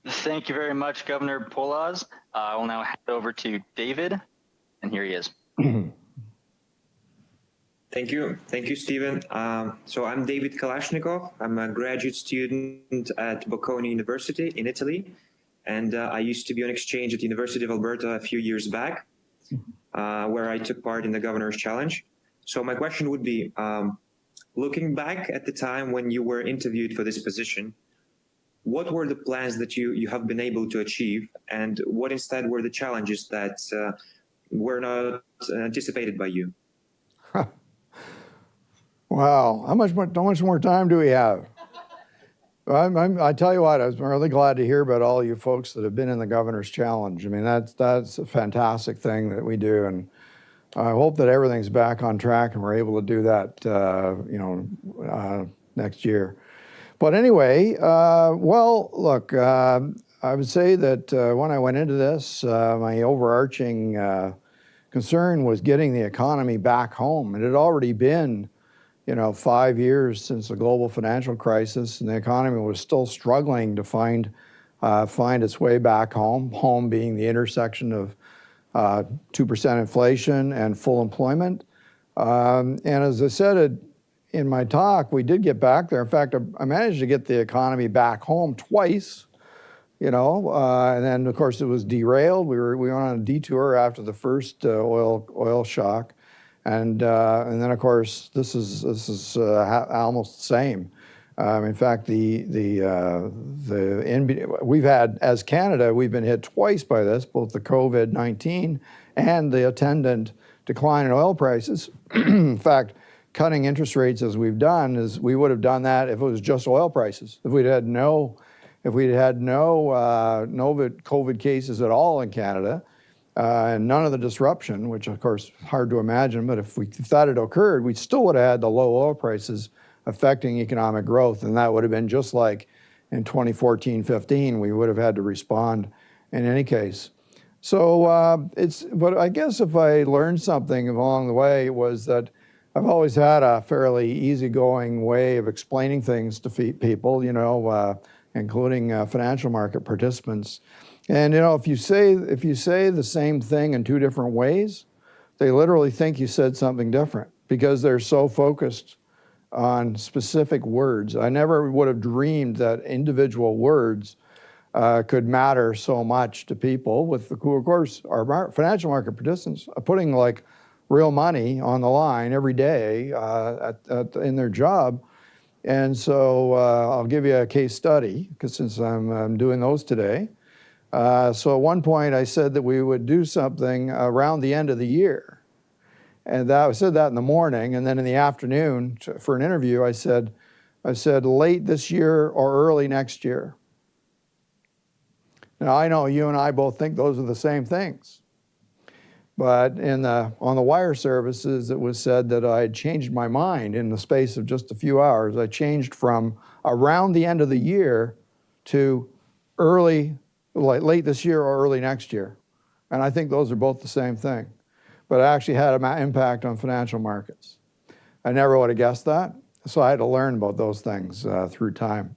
[SPEAKER 7] Thank you very much, Governor Polaz. I will now hand over to David, and here he is.
[SPEAKER 8] Thank you, Stephen. So I'm David Kalashnikov. I'm a graduate student at Bocconi University in Italy, and I used to be on exchange at the University of Alberta a few years back, where I took part in the Governor's Challenge. So my question would be, looking back at the time when you were interviewed for this position, what were the plans that you have been able to achieve, and what instead were the challenges that were not anticipated by you?
[SPEAKER 3] Wow, how much more time do we have? I tell you what, I was really glad to hear about all you folks that have been in the Governor's Challenge. I mean, that's a fantastic thing that we do, and I hope that everything's back on track and we're able to do that, next year. But anyway, well, look, I would say that when I went into this, my overarching concern was getting the economy back home. It had already been 5 years since the global financial crisis, and the economy was still struggling to find its way back home. Home being the intersection of 2% inflation and full employment. And as I said in my talk, we did get back there. In fact, I managed to get the economy back home twice. And then of course it was derailed. We went on a detour after the first oil shock. And then, of course, this is almost the same. In fact, we've had, as Canada, we've been hit twice by this, both the COVID-19 and the attendant decline in oil prices. In fact, cutting interest rates as we've done we would have done that if it was just oil prices. If we'd had no COVID cases at all in Canada, and none of the disruption, which of course hard to imagine, but if that had occurred, we still would have had the low oil prices affecting economic growth, and that would have been just like in 2014-15. We would have had to respond in any case. So but I guess if I learned something along the way, it was that I've always had a fairly easygoing way of explaining things to people, including financial market participants. And if you say the same thing in two different ways, they literally think you said something different because they're so focused on specific words. I never would have dreamed that individual words could matter so much to people. Who, of course, are financial market participants are putting like real money on the line every day in their job. And so I'll give you a case study, because since I'm doing those today. So at one point I said that we would do something around the end of the year. And I said that in the morning, and then in the afternoon for an interview, I said late this year or early next year. Now I know you and I both think those are the same things. But on the wire services, it was said that I had changed my mind in the space of just a few hours. I changed from around the end of the year to late this year or early next year. And I think those are both the same thing. But it actually had an impact on financial markets. I never would have guessed that. So I had to learn about those things through time.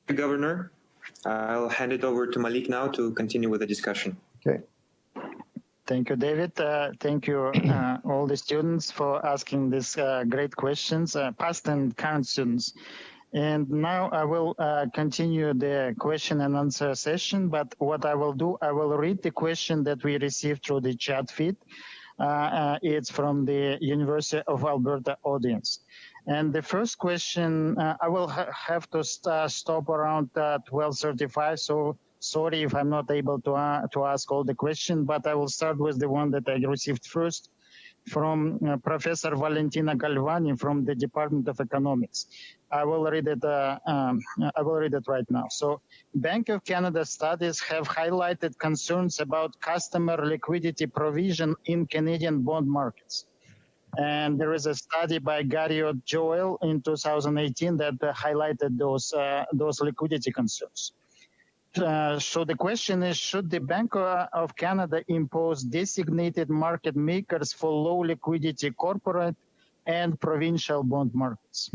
[SPEAKER 8] Governor, I'll hand it over to Malik now to continue with the discussion.
[SPEAKER 3] Okay.
[SPEAKER 4] Thank you, David. Thank you, all the students, for asking these great questions, past and current students. And now I will continue the question and answer session. But what I will do, I will read the question that we received through the chat feed. It's from the University of Alberta audience. And the first question, I will have to stop around 12:35. So sorry if I'm not able to ask all the questions, but I will start with the one that I received first from Professor Valentina Galvani from the Department of Economics. I will read it right now. So, Bank of Canada studies have highlighted concerns about customer liquidity provision in Canadian bond markets. And there is a study by Garriott Joel in 2018 that highlighted those liquidity concerns. So the question is, should the Bank of Canada impose designated market makers for low liquidity corporate and provincial bond markets?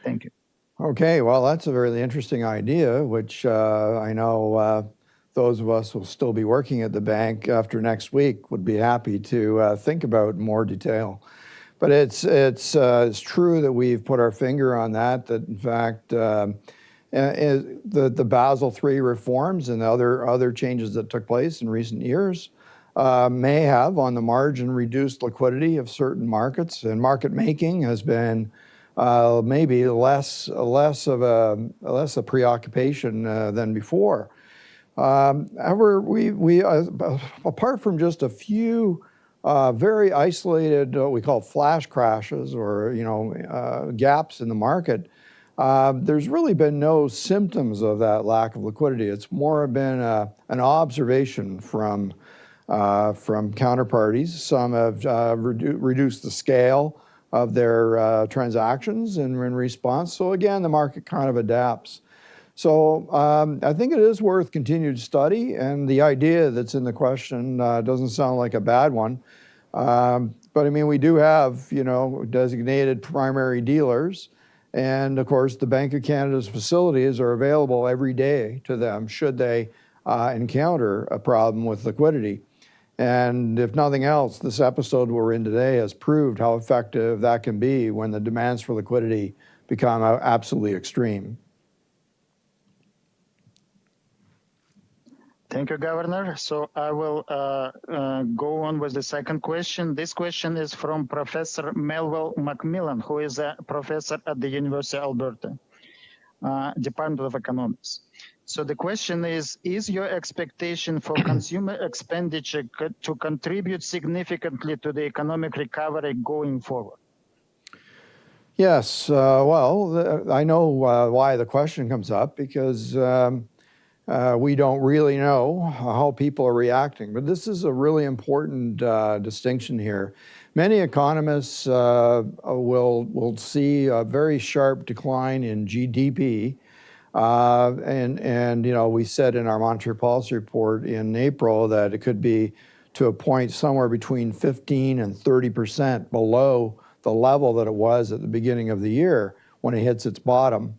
[SPEAKER 4] Thank you.
[SPEAKER 3] Okay, well, that's a really interesting idea, which I know those of us who will still be working at the bank after next week would be happy to think about in more detail. But it's true that we've put our finger on that in fact, the Basel III reforms and the other changes that took place in recent years may have, on the margin, reduced liquidity of certain markets, and market making has been maybe less a preoccupation than before. However, we apart from just a few very isolated, what we call flash crashes or, gaps in the market, there's really been no symptoms of that lack of liquidity. It's more been an observation from counterparties. Some have reduced the scale of their transactions in response. So again, the market kind of adapts. So I think it is worth continued study, and the idea that's in the question doesn't sound like a bad one. But I mean, we do have, designated primary dealers, and of course, the Bank of Canada's facilities are available every day to them should they encounter a problem with liquidity. And if nothing else, this episode we're in today has proved how effective that can be when the demands for liquidity become absolutely extreme.
[SPEAKER 4] Thank you, Governor. So I will go on with the second question. This question is from Professor Melville Macmillan, who is a professor at the University of Alberta, Department of Economics. So the question is your expectation for consumer expenditure to contribute significantly to the economic recovery going forward?
[SPEAKER 3] Yes, well, I know why the question comes up, because we don't really know how people are reacting. But this is a really important distinction here. Many economists will see a very sharp decline in GDP. And we said in our monetary policy report in April that it could be to a point somewhere between 15 and 30% below the level that it was at the beginning of the year when it hits its bottom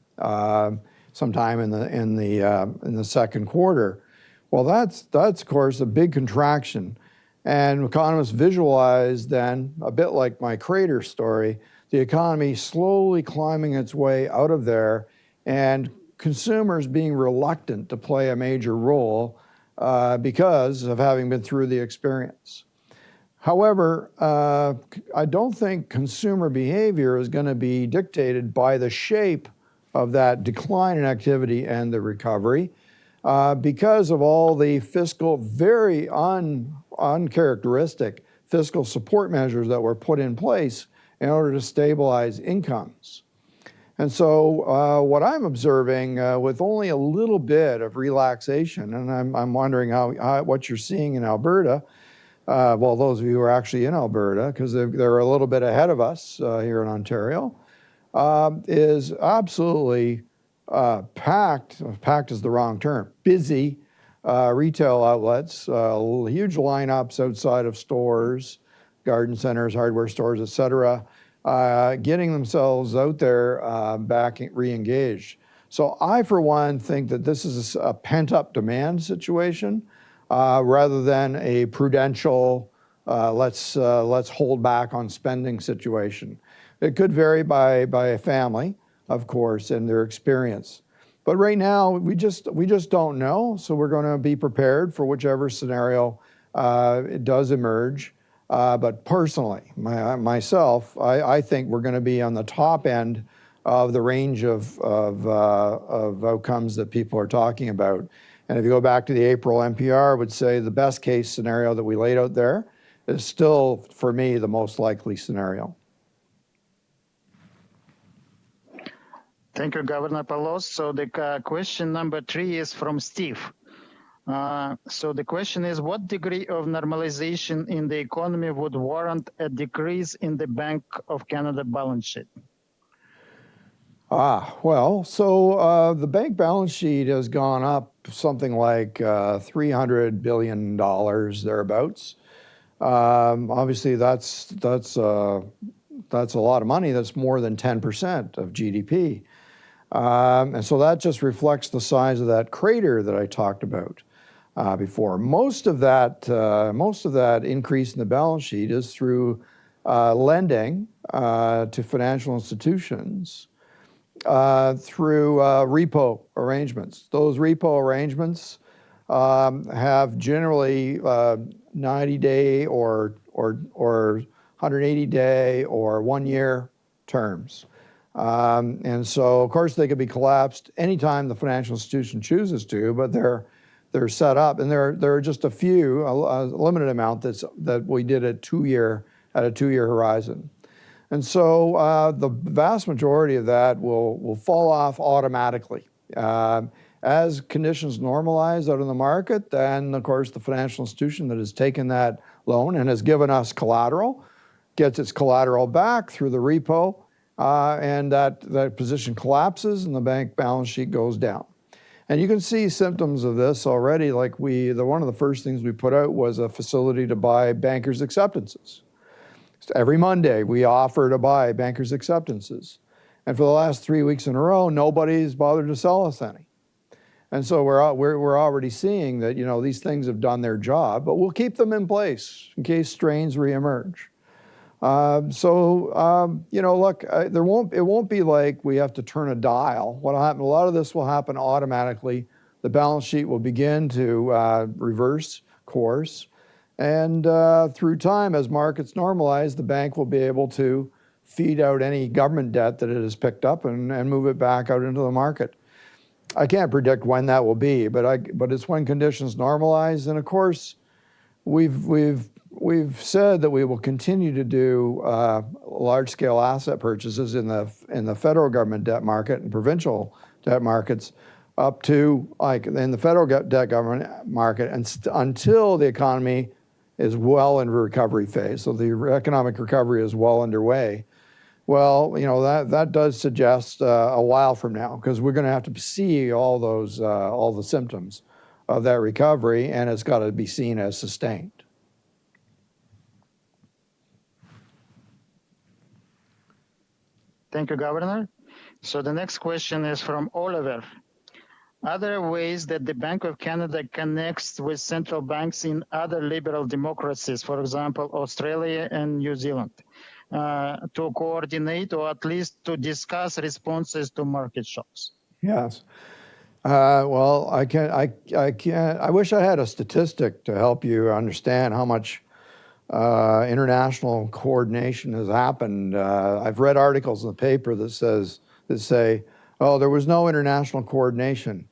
[SPEAKER 3] sometime in the second quarter. Well, that's of course a big contraction, and economists visualize then, a bit like my crater story, the economy slowly climbing its way out of there, and consumers being reluctant to play a major role because of having been through the experience. However, I don't think consumer behavior is going to be dictated by the shape of that decline in activity and the recovery because of all the fiscal, very uncharacteristic fiscal support measures that were put in place in order to stabilize incomes. And so what I'm observing with only a little bit of relaxation, and I'm wondering what you're seeing in Alberta, well, those of you who are actually in Alberta, because they're a little bit ahead of us here in Ontario, is absolutely packed. Packed is the wrong term. Busy retail outlets, huge lineups outside of stores, garden centers, hardware stores, et cetera, getting themselves out there back re-engaged. So I, for one, think that this is a pent-up demand situation rather than a prudential, let's hold back on spending situation. It could vary by a family, of course, and their experience. But right now, we just don't know, so we're going to be prepared for whichever scenario it does emerge. But personally, myself, I think we're going to be on the top end of the range of outcomes that people are talking about. And if you go back to the April NPR, I would say the best case scenario that we laid out there is still, for me, the most likely scenario.
[SPEAKER 4] Thank you, Governor Palos. So the question number 3 is from Steve. So the question is, what degree of normalization in the economy would warrant a decrease in the Bank of Canada balance sheet?
[SPEAKER 3] Well, so the bank balance sheet has gone up something like $300 billion thereabouts. Obviously, that's a lot of money. That's more than 10% of GDP. And so that just reflects the size of that crater that I talked about before. Most of that increase in the balance sheet is through lending to financial institutions through repo arrangements. Those repo arrangements have generally 90-day or 180-day or 1-year terms. And so, of course, they could be collapsed anytime the financial institution chooses to, but they're they're set up, and there are just a few, a limited amount that we did at a 2-year horizon. And so the vast majority of that will fall off automatically. As conditions normalize out in the market, then of course the financial institution that has taken that loan and has given us collateral gets its collateral back through the repo, and that position collapses and the bank balance sheet goes down. And you can see symptoms of this already. Like one of the first things we put out was a facility to buy bankers' acceptances. So every Monday we offer to buy bankers' acceptances. And for the last 3 weeks in a row, nobody's bothered to sell us any. And so we're already seeing that, you know, these things have done their job, but we'll keep them in place in case strains reemerge. You know, look, it won't be like we have to turn a dial. What'll happen? A lot of this will happen automatically. The balance sheet will begin to reverse course, and through time, as markets normalize, the bank will be able to feed out any government debt that it has picked up and move it back out into the market. I can't predict when that will be, but it's when conditions normalize. And of course, we've said that we will continue to do large-scale asset purchases in the federal government debt market and provincial debt markets up to, like, in the federal debt government market, and until the economy is well in recovery phase. So the economic recovery is well underway. Well, you know, that does suggest a while from now, because we're going to have to see all the symptoms of that recovery, and it's got to be seen as sustained.
[SPEAKER 4] Thank you, Governor. So the next question is from Oliver. Are there ways that the Bank of Canada connects with central banks in other liberal democracies, for example, Australia and New Zealand, to coordinate or at least to discuss responses to market shocks?
[SPEAKER 3] Yes. Well, I wish I had a statistic to help you understand how much international coordination has happened. I've read articles in the paper that say, oh, there was no international coordination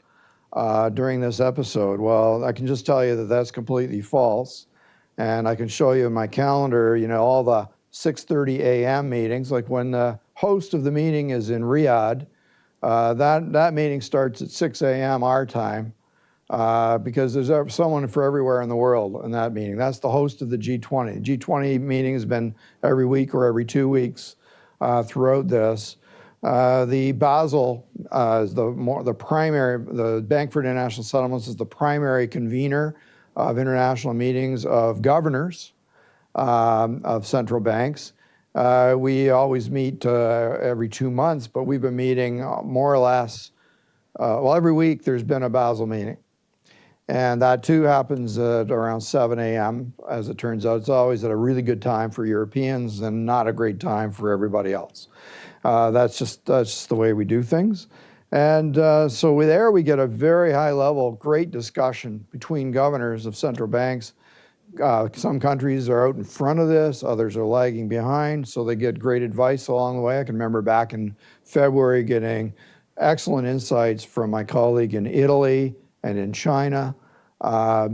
[SPEAKER 3] during this episode. Well, I can just tell you that that's completely false. And I can show you in my calendar, you know, all the 6:30 a.m. meetings, like when the host of the meeting is in Riyadh, that meeting starts at 6 a.m. our time, because there's someone for everywhere in the world in that meeting. That's the host of the G20. The G20 meeting has been every week or every 2 weeks throughout this. The Basel is the Bank for International Settlements is the primary convener of international meetings of governors of central banks. We always meet every 2 months, but we've been meeting more or less, every week there's been a Basel meeting. And that too happens at around 7 a.m. As it turns out, it's always at a really good time for Europeans and not a great time for everybody else. That's just the way we do things. And so there we get a very high level, great discussion between governors of central banks. Some countries are out in front of this, others are lagging behind, so they get great advice along the way. I can remember back in February getting excellent insights from my colleague in Italy and in China,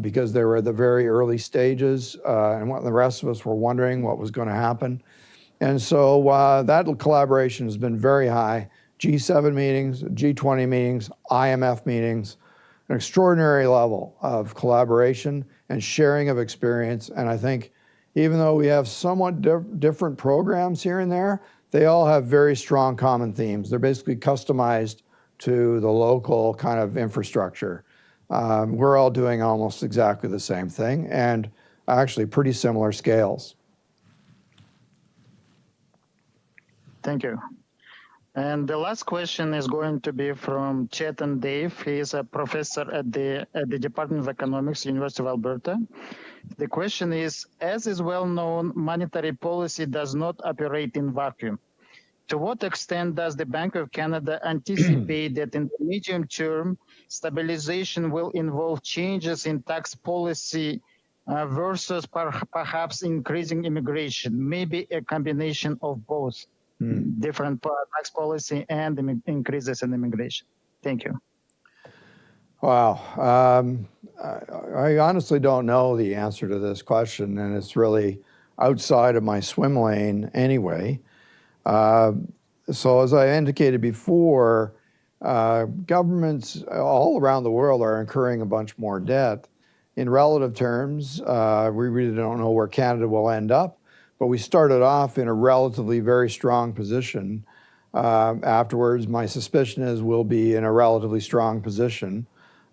[SPEAKER 3] because they were at the very early stages, and the rest of us were wondering what was going to happen. And so that collaboration has been very high. G7 meetings, G20 meetings, IMF meetings, an extraordinary level of collaboration and sharing of experience. And I think even though we have somewhat different programs here and there, they all have very strong common themes. They're basically customized to the local kind of infrastructure. We're all doing almost exactly the same thing, and actually pretty similar scales.
[SPEAKER 4] Thank you. And the last question is going to be from Chetan Dave. He is a professor at the Department of Economics, University of Alberta. The question is, as is well known, monetary policy does not operate in vacuum. To what extent does the Bank of Canada anticipate that in the medium term, stabilization will involve changes in tax policy versus perhaps increasing immigration, maybe a combination of both? Different tax policy and increases in immigration. Thank you.
[SPEAKER 3] Wow. I honestly don't know the answer to this question, and it's really outside of my swim lane anyway. So as I indicated before, governments all around the world are incurring a bunch more debt. In relative terms, we really don't know where Canada will end up, but we started off in a relatively very strong position. Afterwards, my suspicion is we'll be in a relatively strong position,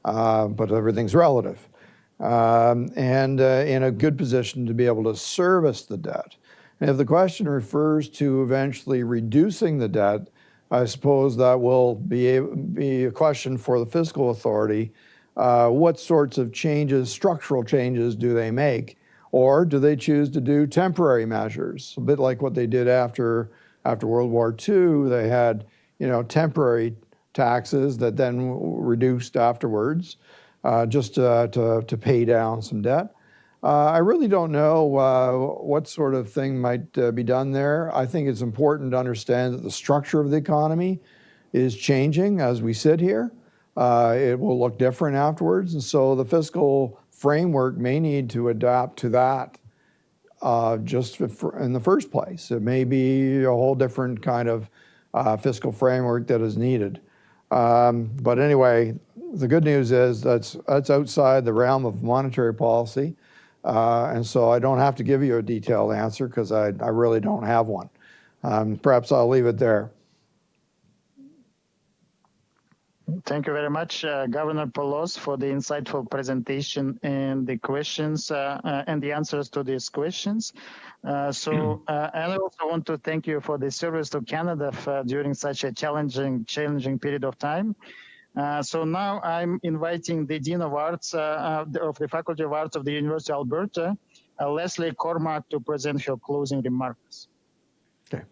[SPEAKER 3] but everything's relative. And in a good position to be able to service the debt. And if the question refers to eventually reducing the debt, I suppose that will be a question for the fiscal authority. What sorts of changes, structural changes, do they make? Or do they choose to do temporary measures? A bit like what they did after World War II. They had, temporary taxes that then reduced afterwards, just to pay down some debt. I really don't know what sort of thing might be done there. I think it's important to understand that the structure of the economy is changing as we sit here. It will look different afterwards, and so the fiscal framework may need to adapt to that just in the first place. It may be a whole different kind of fiscal framework that is needed. But anyway, the good news is that's outside the realm of monetary policy. And so I don't have to give you a detailed answer because I really don't have one. Perhaps I'll leave it there.
[SPEAKER 4] Thank you very much, Governor Polos, for the insightful presentation and the questions and the answers to these questions. And I also want to thank you for the service to Canada during such a challenging period of time. So now I'm inviting the Dean of Arts of the Faculty of Arts of the University of Alberta, Leslie Cormack, to present her closing remarks.
[SPEAKER 3] Okay.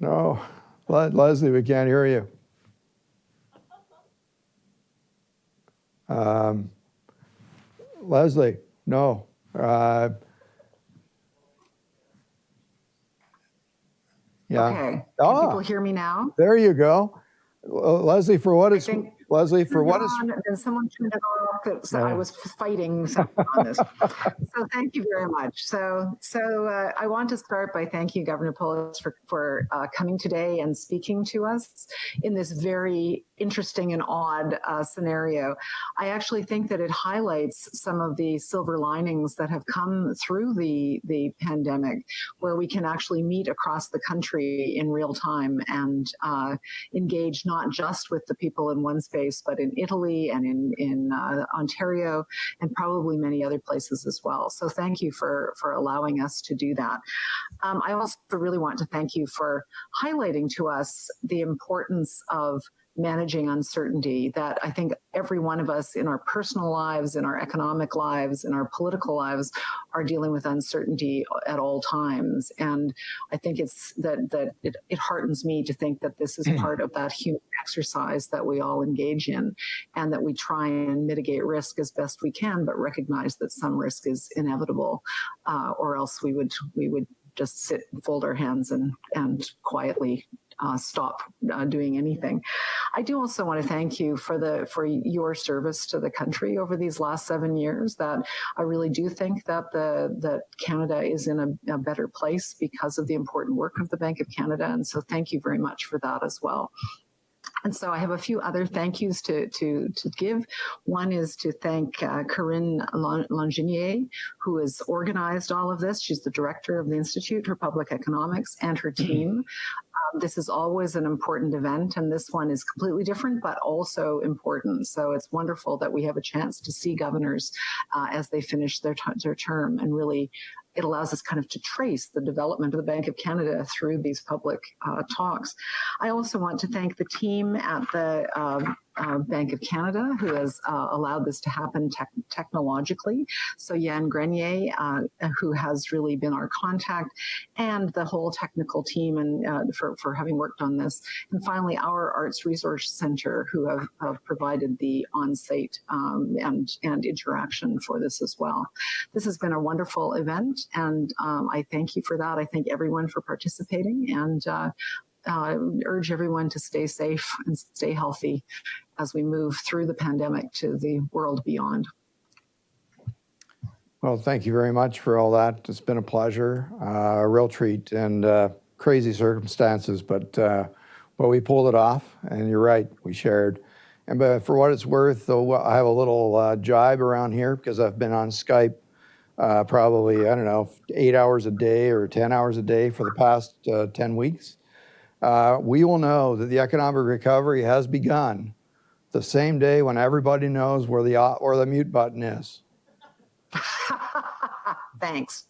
[SPEAKER 3] No, Leslie, we can't hear you. Leslie, no. Yeah.
[SPEAKER 9] Okay. Can people hear me now?
[SPEAKER 3] There you go. Leslie, for what it's Leslie, for what it's
[SPEAKER 9] and someone turned it off. So I was fighting something on this. So thank you very much. So I want to start by thanking Governor Polos for coming today and speaking to us in this very interesting and odd scenario. I actually think that it highlights some of the silver linings that have come through the pandemic, where we can actually meet across the country in real time and engage not just with the people in one space, but in Italy and in Ontario and probably many other places as well. So thank you for allowing us to do that. I also really want to thank you for highlighting to us the importance of managing uncertainty, that I think every one of us in our personal lives, in our economic lives, in our political lives are dealing with uncertainty at all times. And I think it's that it heartens me to think that this is part of that human exercise that we all engage in, and that we try and mitigate risk as best we can, but recognize that some risk is inevitable, or else we would just sit and fold our hands and quietly stop doing anything. I do also want to thank you for your service to the country over these last 7 years. That I really do think that Canada is in a better place because of the important work of the Bank of Canada, and so thank you very much for that as well. And so I have a few other thank yous to give. One is to thank Corinne Langenier, who has organized all of this. She's the director of the Institute for Public Economics, and her team. This is always an important event, and this one is completely different, but also important. So it's wonderful that we have a chance to see governors as they finish their term, and really it allows us kind of to trace the development of the Bank of Canada through these public talks. I also want to thank the team at the Bank of Canada, who has allowed this to happen technologically. So Yann Grenier, who has really been our contact, and the whole technical team and for having worked on this. And finally, our Arts Resource Center, who have provided the on-site and interaction for this as well. This has been a wonderful event, and I thank you for that. I thank everyone for participating, and urge everyone to stay safe and stay healthy as we move through the pandemic to the world beyond.
[SPEAKER 3] Well, thank you very much for all that. It's been a pleasure, a real treat, and crazy circumstances, but we pulled it off, and you're right, we shared. And for what it's worth, though, I have a little jibe around here because I've been on Skype probably, I don't know, 8 hours a day or 10 hours a day for the past 10 weeks. We will know that the economic recovery has begun the same day when everybody knows where the mute button is.
[SPEAKER 9] Thanks.